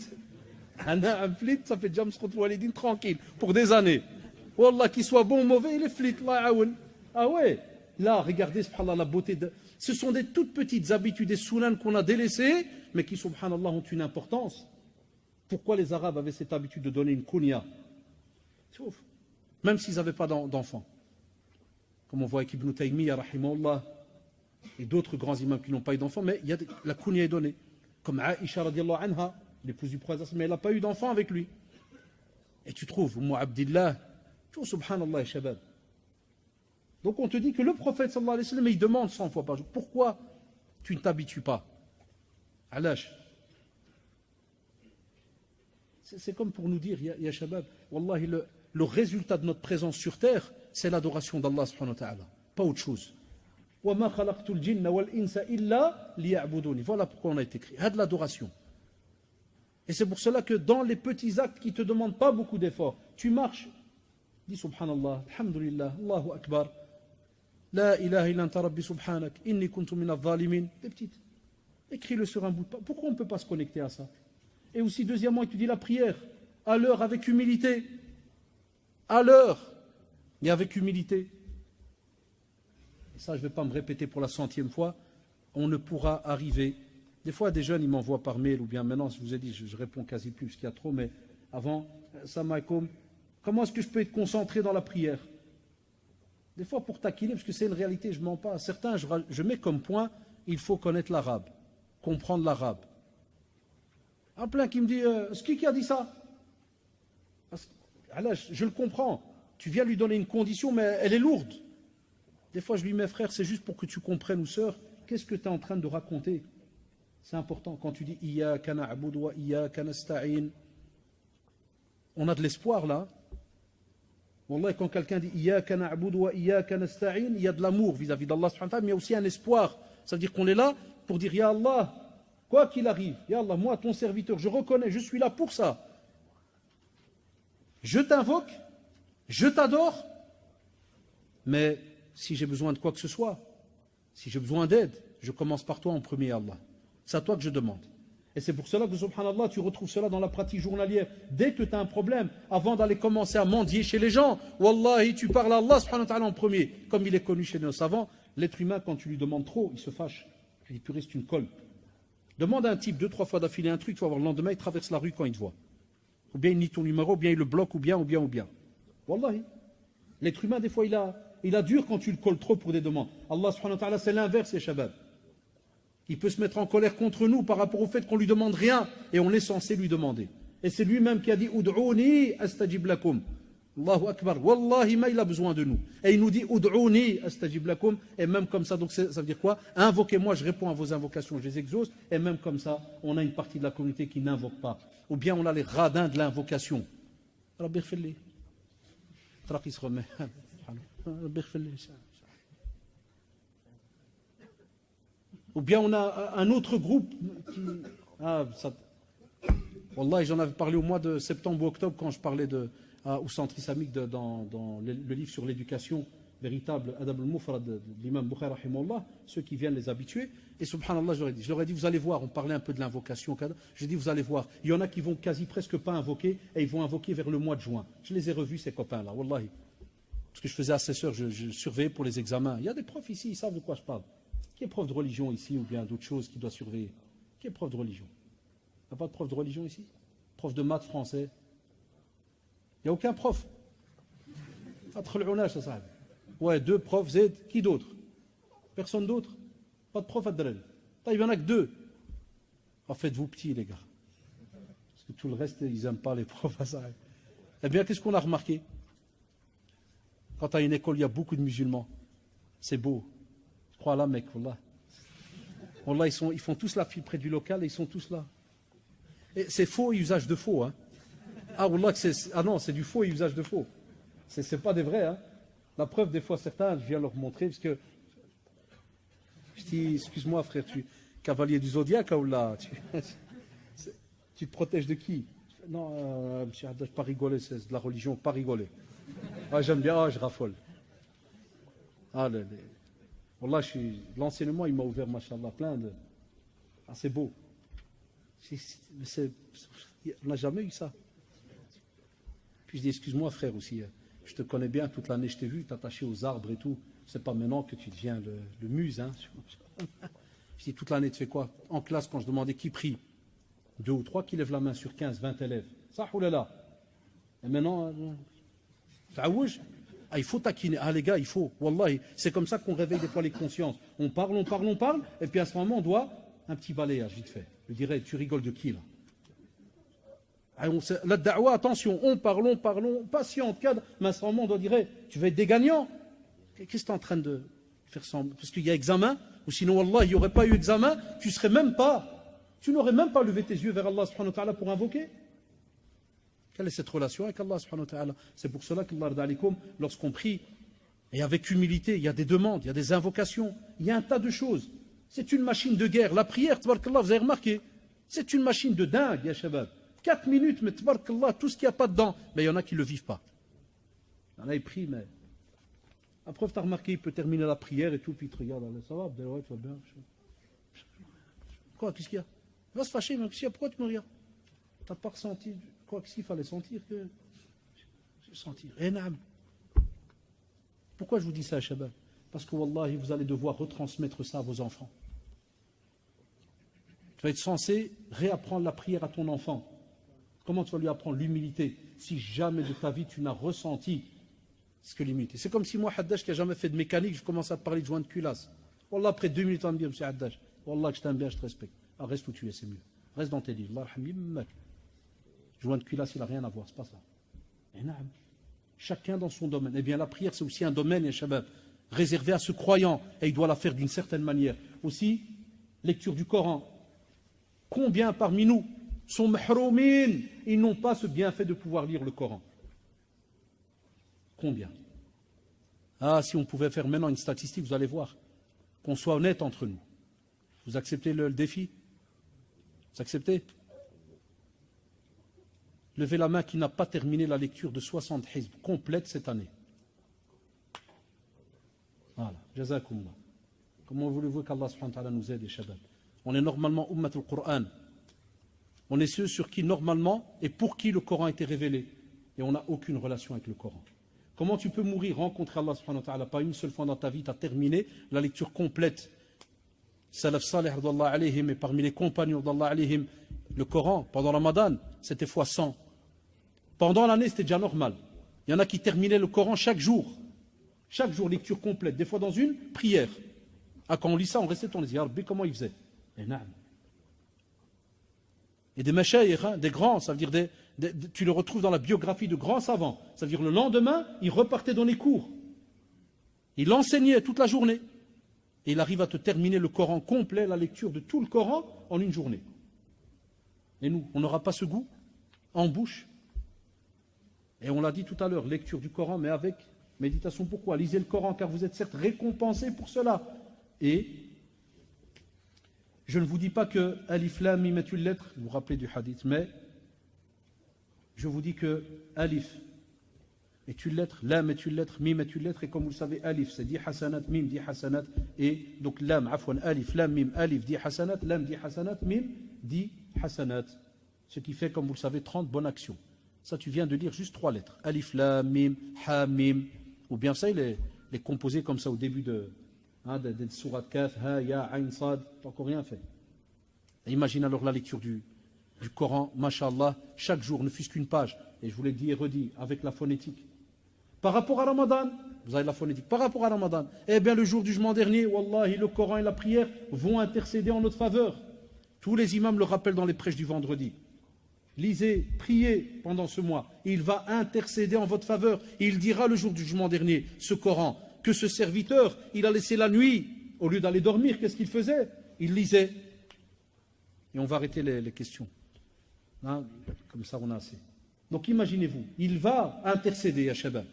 Un flit, ça fait James Walidine tranquille, pour des années. Wallah, qu'il soit bon ou mauvais, il est flit. Ah ouais. Là, regardez, subhanallah, la beauté de... Ce sont des toutes petites habitudes et sounan qu'on a délaissées, mais qui, subhanallah, ont une importance. Pourquoi les Arabes avaient cette habitude de donner une kunya? Même s'ils n'avaient pas d'enfants. Comme on voit avec Ibn Taymiyyah, rahimahullah, et d'autres grands imams qui n'ont pas eu d'enfants, mais la kunya est donnée. Comme Aïcha, radiallahu anha, l'épouse du prophète, mais elle n'a pas eu d'enfant avec lui. Et tu trouves, Umm Abdillah, subhanallah, shabab. Donc on te dit que le prophète, sallallahu alayhi wa sallam, il demande 100 fois par jour. Pourquoi tu ne t'habitues pas? Alash. C'est comme pour nous dire, ya shabab, wallahi, le résultat de notre présence sur terre, c'est l'adoration d'Allah subhanahu wa ta'ala. Pas autre chose. وَمَا خَلَقْتُ الْجِنَّ وَالْإِنسَ إِلَّا لِيَعْبُدُونِ. Voilà pourquoi on a été créé. Il y a de l'adoration. Et c'est pour cela que dans les petits actes qui ne te demandent pas beaucoup d'efforts, tu marches, dis subhanallah, alhamdulillah, Allahu akbar, la ilaha illa anta rabbi subhanak, inni kuntu min adh-dhalimin. Des petites. Écris-le sur un bout de papier. Pourquoi on ne peut pas se connecter à ça? Et aussi, deuxièmement, étudie la prière, à l'heure, avec humilité. À l'heure, et avec humilité. Ça, je ne vais pas me répéter pour la 100e fois, on ne pourra arriver. Des fois, des jeunes, ils m'envoient par mail, ou bien maintenant, je vous ai dit, je réponds quasi plus parce qu'il y a trop, mais avant, salam alaikum, comment est-ce que je peux être concentré dans la prière? Des fois, pour taquiner, parce que c'est une réalité, je ne mens pas. Certains, je mets comme point, il faut connaître l'arabe, comprendre l'arabe. Un plein qui me dit, c'est qui a dit ça? Alors, je le comprends. Tu viens lui donner une condition, mais elle est lourde. Des fois, je lui mets, frère, c'est juste pour que tu comprennes, ou sœur, qu'est-ce que tu es en train de raconter? C'est important. Quand tu dis « Iyaka na'budu wa iyaka nasta'in », on a de l'espoir là. Wallah, quand quelqu'un dit « Iyaka na'budu wa iyaka nasta'in », il y a de l'amour vis-à-vis d'Allah subhanahu wa ta'ala, mais il y a aussi un espoir. Ça veut dire qu'on est là pour dire « Ya Allah, quoi qu'il arrive, Ya Allah, moi, ton serviteur, je reconnais, je suis là pour ça. Je t'invoque, je t'adore, mais... si j'ai besoin de quoi que ce soit, si j'ai besoin d'aide, je commence par toi en premier, Allah. C'est à toi que je demande. Et c'est pour cela que, subhanallah, tu retrouves cela dans la pratique journalière. Dès que tu as un problème, avant d'aller commencer à mendier chez les gens, wallahi, tu parles à Allah, subhanahu wa ta'ala, en premier. Comme il est connu chez nos savants, l'être humain, quand tu lui demandes trop, il se fâche. Il dit, purée, c'est une colle. Demande à un type 2-3 fois d'affilée un truc, tu vas voir, le lendemain, il traverse la rue quand il te voit. Ou bien il nie ton numéro, ou bien il le bloque, ou bien. Wallahi. L'être humain, des fois, il a dur quand tu le colles trop pour des demandes. Allah subhanahu wa ta'ala, c'est l'inverse, les shabab. Il peut se mettre en colère contre nous par rapport au fait qu'on ne lui demande rien et on est censé lui demander. Et c'est lui-même qui a dit « Ud'ouni astajib lakum ». Allahu Akbar. Wallahi, il a besoin de nous. Et il nous dit « Ud'ouni astajib lakum ». Et même comme ça, donc ça veut dire quoi? Invoquez-moi, je réponds à vos invocations, je les exauce. Et même comme ça, on a une partie de la communauté qui n'invoque pas. Ou bien on a les radins de l'invocation. Rabbi ighfirli. Traqis remet. Ou bien on a un autre groupe qui... Wallah, j'en avais parlé au mois de septembre ou octobre quand je parlais au centre islamique dans le livre sur l'éducation. véritable Adab al-Mufrad de l'imam Bukhari rahimahullah, ceux qui viennent les habituer. Et subhanallah, je leur ai dit, vous allez voir, on parlait un peu de l'invocation. J'ai dit, vous allez voir, il y en a qui vont quasi presque pas invoquer, et ils vont invoquer vers le mois de juin. Je les ai revus, ces copains-là, wallahi. Parce que je faisais assesseur, je surveillais pour les examens. Il y a des profs ici, ils savent de quoi je parle. Qui est prof de religion ici, ou bien d'autres choses qui doit surveiller? Qui est prof de religion? Il n'y a pas de prof de religion ici? Prof de maths français? Il n'y a aucun prof. Ouais, 2 profs, Z, qui d'autre? Personne d'autre? Pas de prof à Drel. Il n'y en a que 2. En faites-vous petit, les gars. Parce que tout le reste, ils n'aiment pas les profs à ça. Eh bien, qu'est-ce qu'on a remarqué? Quand à une école, il y a beaucoup de musulmans. C'est beau. Je crois là, mec, wallah. Wallah, ils font tous la file près du local et ils sont tous là. Et c'est faux et usage de faux. Hein. Ah, wallah, non, c'est du faux et usage de faux. C'est pas des vrais. Hein. La preuve, des fois, certains, je viens leur montrer, parce que je dis, excuse-moi, frère, tu cavalier du zodiaque, ou là, tu te protèges de qui? Non, monsieur Haddad, pas rigoler, c'est de la religion, pas rigoler. Ah, j'aime bien, je raffole. Ah, Wallah, l'enseignement, il m'a ouvert, machallah, plein de. Ah, c'est beau. On n'a jamais eu ça. Puis je dis, excuse-moi, frère, aussi. Je te connais bien, toute l'année, je t'ai vu, t'attaché aux arbres et tout. C'est pas maintenant que tu deviens le muse. Hein. Je dis, toute l'année, tu fais quoi? En classe, quand je demandais qui prie, 2 ou 3 qui lèvent la main sur 15, 20 élèves. Ça, oulala. Et maintenant, il faut taquiner. Ah, les gars, il faut. Wallahi, c'est comme ça qu'on réveille des fois les consciences. On parle, et puis à ce moment, on doit un petit balayage, vite fait. Je dirais, tu rigoles de qui, là? La da'wa, attention, on parle, patiente, cadre, mais à ce moment, on doit dire, tu vas être des gagnants. Qu'est-ce que tu es en train de faire semblant? Parce qu'il y a examen, ou sinon, Allah, il n'y aurait pas eu examen, tu n'aurais même pas levé tes yeux vers Allah subhanahu wa ta'ala pour invoquer. Quelle est cette relation avec Allah subhanahu wa ta'ala? C'est pour cela qu'Allah, lorsqu'on prie, et avec humilité, il y a des demandes, il y a des invocations, il y a un tas de choses. C'est une machine de guerre. La prière, tabarakallah, vous avez remarqué, c'est une machine de dingue, ya shabab. 4 minutes, mais tabarakallah, tout ce qu'il n'y a pas dedans. Mais il y en a qui ne le vivent pas. Il y en a, ils prient, mais. Après, tu as remarqué, il peut terminer la prière et tout, puis il te regarde, ça va, ouais, tu vas bien. Quoi, qu'est-ce qu'il y a? Il va se fâcher, mais qu'est-ce qu'il y a? Pourquoi tu me regardes? Tu n'as pas ressenti. Quoi, qu'est-ce qu'il fallait sentir que. Sentir. Énorme. Pourquoi je vous dis ça, Shabab? Parce que, wallahi, vous allez devoir retransmettre ça à vos enfants. Tu vas être censé réapprendre la prière à ton enfant. Comment tu vas lui apprendre l'humilité si jamais de ta vie tu n'as ressenti ce que l'humilité? C'est comme si moi, Haddach, qui n'a jamais fait de mécanique, je commence à te parler de joint de culasse. Wallah, après 2 minutes, on va me dire, monsieur Haddach, Wallah, que je t'aime bien, je te respecte. Ah, reste où tu es, c'est mieux. Reste dans tes livres. Joint de culasse, il n'a rien à voir, c'est pas ça. Et naam. Chacun dans son domaine. Eh bien, la prière, c'est aussi un domaine, ya shabab, réservé à ce croyant, et il doit la faire d'une certaine manière. Aussi, lecture du Coran. Combien parmi nous sont mahroumin, ils n'ont pas ce bienfait de pouvoir lire le Coran? Combien? Ah, si on pouvait faire maintenant une statistique, vous allez voir, qu'on soit honnête entre nous. Vous acceptez le défi? Vous acceptez? Levez la main qui n'a pas terminé la lecture de 60 hizb complète cette année. Voilà, jazakumullah. Comment voulez-vous qu'Allah subhanahu wa ta'ala nous aide, les shabab? On est normalement ummat al-Qur'an. On est ceux sur qui normalement et pour qui le Coran a été révélé. Et on n'a aucune relation avec le Coran. Comment tu peux mourir, rencontrer Allah subhanahu wa ta'ala, pas une seule fois dans ta vie, tu as terminé la lecture complète. Salaf Salih d'Allah alayhim, et parmi les compagnons d'Allah alayhim, le Coran, pendant Ramadan, c'était fois 100. Pendant l'année, c'était déjà normal. Il y en a qui terminaient le Coran chaque jour. Chaque jour, lecture complète. Des fois dans une prière. Ah, quand on lit ça, on restait, on disait, ah, Rabbi, comment il faisait? Et des mashayikh, hein, des grands, ça veut dire tu le retrouves dans la biographie de grands savants. Ça veut dire le lendemain, il repartait dans les cours. Il enseignait toute la journée. Et il arrive à te terminer le Coran complet, la lecture de tout le Coran en une journée. Et nous, on n'aura pas ce goût en bouche. Et on l'a dit tout à l'heure, lecture du Coran, mais avec méditation. Pourquoi? Lisez le Coran, car vous êtes certes récompensés pour cela. Et je ne vous dis pas que Alif Lam Mim est une lettre, vous vous rappelez du hadith, mais je vous dis que Alif, est une lettre, lam est une lettre, mim est une lettre, et comme vous le savez, alif c'est 10 hasanat, mim 10 hasanat, et donc lam, afwan, alif, lam, mim, alif 10 hasanat, lam 10 hasanat, mim 10 hasanat. Ce qui fait, comme vous le savez, 30 bonnes actions. Ça, tu viens de lire juste 3 lettres. Alif, lam, mim, ha, mim. Ou bien ça, il est composé comme ça au début de sourate Kaf, ha, ya, ayn, sad, tu n'as encore rien fait. Et imagine alors la lecture du Coran, mashallah, chaque jour, ne fût-ce qu'une page. Et je vous l'ai dit et redit, avec la phonétique. Par rapport à Ramadan, vous avez la phonétique. Par rapport à Ramadan, eh bien le jour du jugement dernier, wallahi, le Coran et la prière vont intercéder en notre faveur. Tous les imams le rappellent dans les prêches du vendredi. Lisez, priez pendant ce mois. Il va intercéder en votre faveur. Il dira le jour du jugement dernier, ce Coran, que ce serviteur, il a laissé la nuit, au lieu d'aller dormir, qu'est-ce qu'il faisait? Il lisait. Et on va arrêter les questions. Hein? Comme ça, on a assez. Donc imaginez-vous, il va intercéder à Shabab.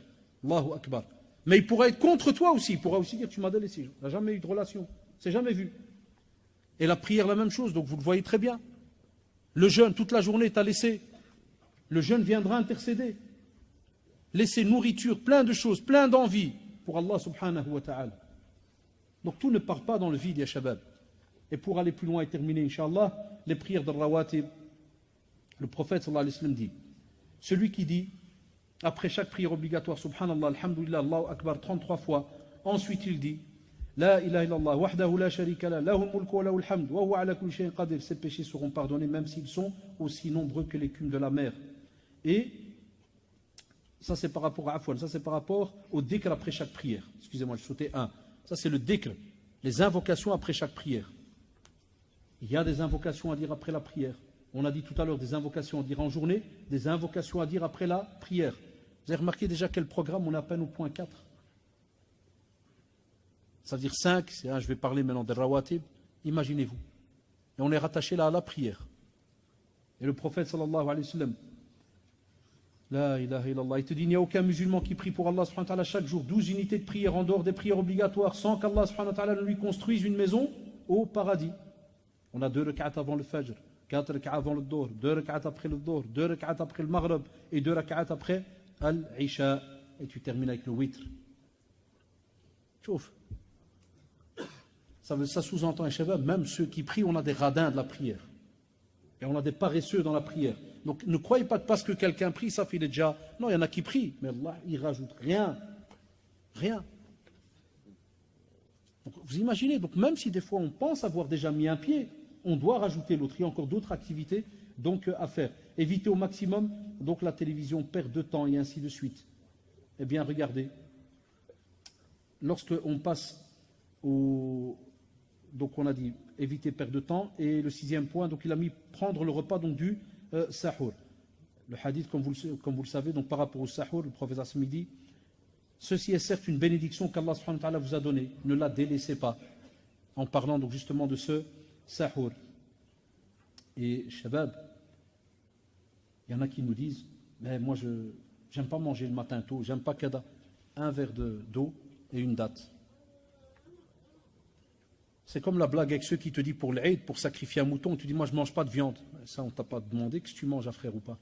Allahu Akbar. Mais il pourra être contre toi aussi. Il pourra aussi dire, tu m'as délaissé. On n'a jamais eu de relation. C'est jamais vu. Et la prière, la même chose. Donc vous le voyez très bien. Le jeûne, toute la journée, t'a laissé. Le jeûne viendra intercéder. Laisser nourriture, plein de choses, plein d'envie pour Allah subhanahu wa ta'ala. Donc tout ne part pas dans le vide, ya Shabab. Et pour aller plus loin et terminer, Inch'Allah, les prières de Rawatib, le prophète sallallahu alayhi wa sallam dit, celui qui dit, après chaque prière obligatoire, subhanallah, alhamdulillah, Allahu Akbar, 33 fois, ensuite il dit, la ilaha illallah, wahdahu la sharika la, lahul mulku wa lahul hamd, wa huwa ala kulli shay'in qadir, ses péchés seront pardonnés, même s'ils sont aussi nombreux que l'écume de la mer. Et ça c'est par rapport à Afwan, ça c'est par rapport au dhikr après chaque prière. Excusez-moi, je sautais un. Ça c'est le dhikr, les invocations après chaque prière. Il y a des invocations à dire après la prière. On a dit tout à l'heure des invocations à dire en journée, des invocations à dire après la prière. Vous avez remarqué déjà quel programme on est à peine au point 4. Ça veut dire 5, je vais parler maintenant des rawatib, imaginez-vous. Et on est rattaché là à la prière. Et le prophète sallallahu alayhi wa sallam, la ilaha illallah, il te dit, il n'y a aucun musulman qui prie pour Allah subhanahu wa ta'ala chaque jour 12 unités de prière en dehors des prières obligatoires sans qu'Allah subhanahu wa ta'ala ne lui construise une maison au paradis. On a 2 rak'at avant le fajr, 4 rak'at avant le dohr, 2 rak'at après le dohr, 2 rak'at après le maghrib et 2 rak'at après al-isha. Et tu termines avec le witr. Chouf. Ça sous-entend, Shabab, même ceux qui prient, on a des radins de la prière. Et on a des paresseux dans la prière. Donc ne croyez pas que parce que quelqu'un prie, ça fait déjà. Non, il y en a qui prient, mais Allah, il rajoute rien. Rien. Donc, vous imaginez, donc même si des fois on pense avoir déjà mis un pied, on doit rajouter l'autre. Il y a encore d'autres activités donc, à faire. Éviter au maximum donc la télévision, perte de temps et ainsi de suite. Eh bien, regardez. Lorsque on passe au. Donc on a dit éviter perte de temps. Et le 6e point, donc il a mis prendre le repas donc, du sahur. Le hadith, comme vous le savez, donc par rapport au sahur, le prophète Asmi dit, ceci est certes une bénédiction qu'Allah subhanahu wa ta'ala vous a donnée. Ne la délaissez pas. En parlant donc justement de ce sahur. Et Shabab, il y en a qui nous disent, mais moi je n'aime pas manger le matin tôt, j'aime pas kada. Un verre d'eau et une date. C'est comme la blague avec ceux qui te disent pour l'Aïd, pour sacrifier un mouton, tu dis moi je ne mange pas de viande. Ça on ne t'a pas demandé que tu manges à frère ou pas.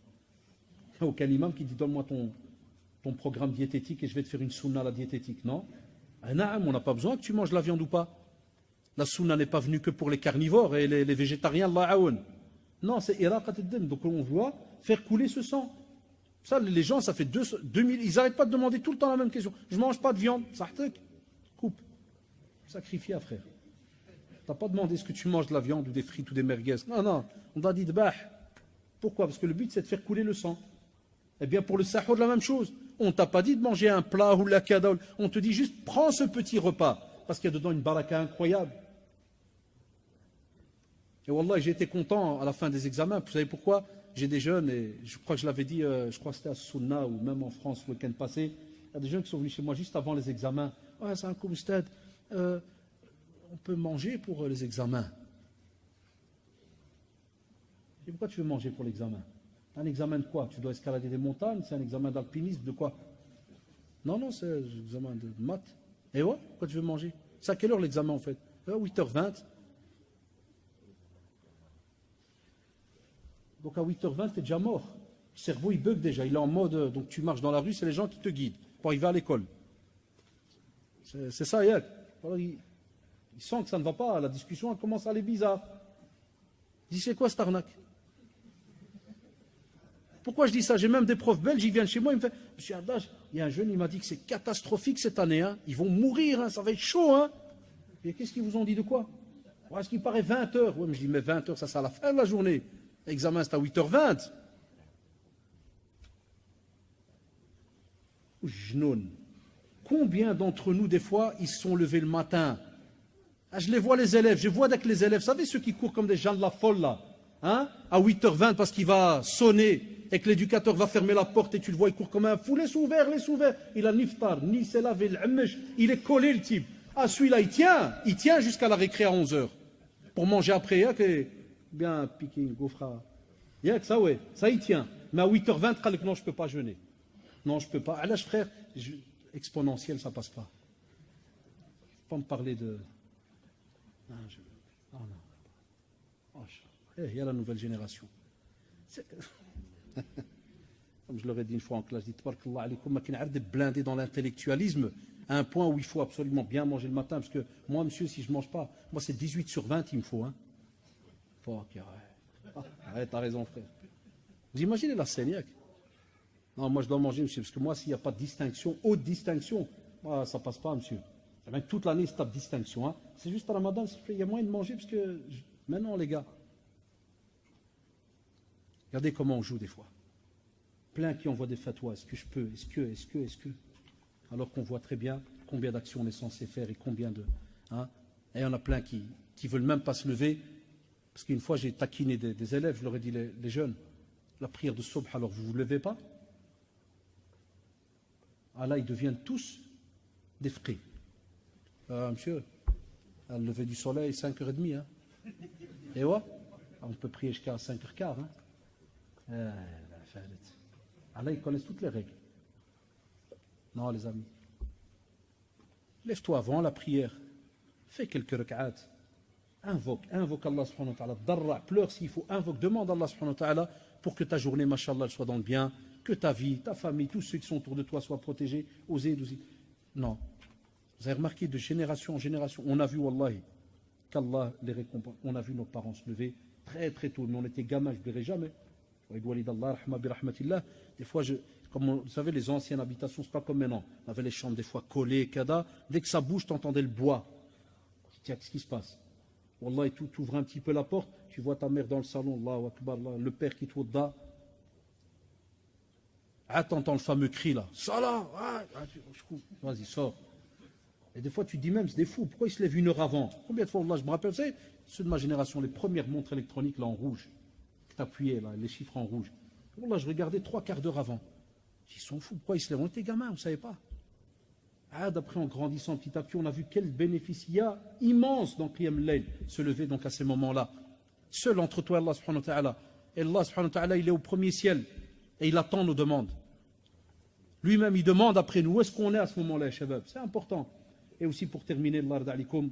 Il n'y a aucun imam qui dit donne-moi ton programme diététique et je vais te faire une sunna à la diététique. Non. On n'a pas besoin que tu manges de la viande ou pas. La sunna n'est pas venue que pour les carnivores et les végétariens, Allah aoun. Non, c'est iraqat ad-dim. Donc on doit faire couler ce sang. Ça, les gens, ça fait 2000, ils n'arrêtent pas de demander tout le temps la même question. Je ne mange pas de viande. Ça coupe. Sacrifié à frère. Tu n'as pas demandé est-ce que tu manges de la viande ou des frites ou des merguez. Non, on t'a dit d'bah. Pourquoi? Parce que le but c'est de faire couler le sang. Eh bien pour le sahur, la même chose. On ne t'a pas dit de manger un plat ou la kada. On te dit juste prends ce petit repas. Parce qu'il y a dedans une baraka incroyable. Et wallah, j'ai été content à la fin des examens. Vous savez pourquoi? J'ai des jeunes, et je crois que je l'avais dit, je crois que c'était à Sunna ou même en France le week-end passé. Il y a des jeunes qui sont venus chez moi juste avant les examens. Ouais, c'est un coup, stade. On peut manger pour les examens. Et pourquoi tu veux manger pour l'examen? Un examen de quoi? Tu dois escalader des montagnes? C'est un examen d'alpinisme? De quoi? Non, c'est un examen de maths. Et ouais, pourquoi tu veux manger? C'est à quelle heure l'examen en fait? 8h20. Donc à 8h20, tu es déjà mort. Le cerveau, il bug déjà. Il est en mode, donc tu marches dans la rue, c'est les gens qui te guident pour arriver à l'école. C'est ça, Yak. Alors, il sent que ça ne va pas, la discussion elle commence à aller bizarre. Il dit, c'est quoi cette arnaque? Pourquoi je dis ça? J'ai même des profs belges, ils viennent chez moi, ils me font, Monsieur Haddad, il y a un jeune, il m'a dit que c'est catastrophique cette année, hein. Ils vont mourir, hein. Ça va être chaud. Hein. Et qu'est-ce qu'ils vous ont dit de quoi? Est-ce qu'il paraît 20 heures? Oui, mais je dis, mais 20 heures, ça c'est à la fin de la journée. L'examen, c'est à 8h20. Combien d'entre nous, des fois, ils se sont levés le matin? Je les vois, les élèves, je vois avec les élèves, vous savez, ceux qui courent comme des gens de la folle, là, hein, à 8h20 parce qu'il va sonner et que l'éducateur va fermer la porte et tu le vois, il court comme un fou, laisse ouvert. Il a ni iftar, ni s'est lavé, il est collé le type. Ah, celui-là, il tient jusqu'à la récré à 11h. Pour manger après, il y a que bien piqué, gaufra. Il y a que ça, ouais, ça il tient. Mais à 8h20, non, je ne peux pas jeûner. Non, je ne peux pas. À l'âge, frère, exponentiel, ça ne passe pas. Pas me parler de. Non, non. Il y a la nouvelle génération. Comme je l'aurais dit une fois en classe, je dis Tabarakallah alaykoum, ma kin arde blindé dans l'intellectualisme à un point où il faut absolument bien manger le matin. Parce que moi, monsieur, si je ne mange pas, moi c'est 18/20 il me faut. Hein. Ouais, t'as raison, frère. Vous imaginez la scène? Non, moi je dois manger, monsieur, parce que moi, s'il n'y a pas de distinction, haute distinction, ça passe pas, monsieur. Même toute l'année, c'est pas de distinction. Hein. C'est juste à Ramadan, il y a moyen de manger, parce que maintenant, les gars, regardez comment on joue des fois. Plein qui envoient des fatwas. Est-ce que je peux? Est-ce que alors qu'on voit très bien combien d'actions on est censé faire et combien de. Hein. Et il y en a plein qui ne veulent même pas se lever. Parce qu'une fois, j'ai taquiné des élèves, je leur ai dit, les jeunes, la prière de Subh, alors vous ne vous levez pas? Ah là, ils deviennent tous des frais. Monsieur, à le lever du soleil, 5h30. Hein. Et ouais, on peut prier jusqu'à 5h15. Hein. Ah là, ils connaissent toutes les règles. Non, les amis. Lève-toi avant la prière. Fais quelques rak'at. Invoque Allah subhanahu wa ta'ala. Darra, pleure s'il faut. Invoque, demande à Allah subhanahu wa ta'ala pour que ta journée, mashallah, soit dans le bien, que ta vie, ta famille, tous ceux qui sont autour de toi soient protégés. Osez. Non. Vous avez remarqué de génération en génération, on a vu, wallahi, qu'Allah les récompense. On a vu nos parents se lever très très tôt. Nous on était gamins, je ne verrai jamais. Des fois, comme vous savez, les anciennes habitations, ce n'est pas comme maintenant. On avait les chambres des fois collées, kada. Dès que ça bouge, tu entendais le bois. Tiens, qu'est-ce qui se passe? Wallah, tu ouvres un petit peu la porte, tu vois ta mère dans le salon, Allahu Akbar, le père qui te da. Ah, t'entends le fameux cri là. Salah, vas-y, sors. Et des fois, tu dis même, c'est des fous, pourquoi ils se lèvent 1 heure avant? Combien de fois, Allah, je me rappelle, vous savez, ceux de ma génération, les premières montres électroniques là en rouge, que tu appuyais là, les chiffres en rouge. Là, je regardais 3/4 d'heure avant. Ils sont fous, pourquoi ils se lèvent? On était gamins, on ne savait pas. Ah, d'après, en grandissant petit à petit, on a vu quel bénéfice il y a immense dans Qiyam al-Layl, se lever donc à ces moments-là. Seul entre toi et Allah subhanahu wa ta'ala. Et Allah subhanahu wa ta'ala, il est au premier ciel et il attend nos demandes. Lui-même, il demande après nous, où est-ce qu'on est à ce moment-là, shabab? C'est important. Et aussi pour terminer, Allah rada'alikum,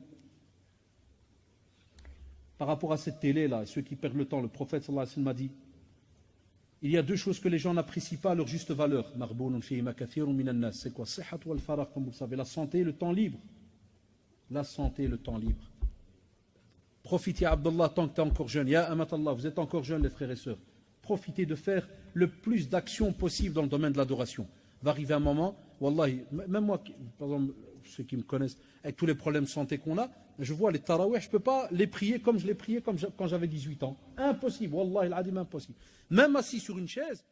par rapport à cette télé-là, ceux qui perdent le temps, le prophète sallallahu alayhi wa sallam m'a dit, il y a 2 choses que les gens n'apprécient pas à leur juste valeur. C'est quoi? Comme vous le savez, la santé et le temps libre. La santé et le temps libre. Profitez, Abdullah, tant que tu es encore jeune. Ya Amatallah, vous êtes encore jeunes, les frères et sœurs. Profitez de faire le plus d'actions possible dans le domaine de l'adoration. Va arriver un moment, wallahi, même moi, par exemple, ceux qui me connaissent, avec tous les problèmes de santé qu'on a, je vois les tarawih, je ne peux pas les prier comme je les priais quand j'avais 18 ans. Impossible, wallahi, al-adim, impossible. Même assis sur une chaise.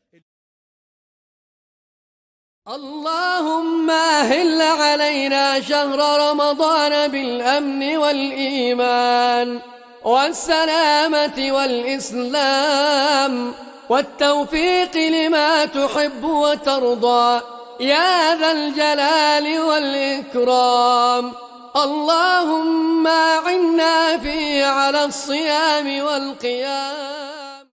اللهم أهل علينا شهر رمضان بالأمن والإيمان والسلامة والإسلام والتوفيق لما تحب وترضى يا ذا الجلال والإكرام اللهم أعنا فيه على الصيام والقيام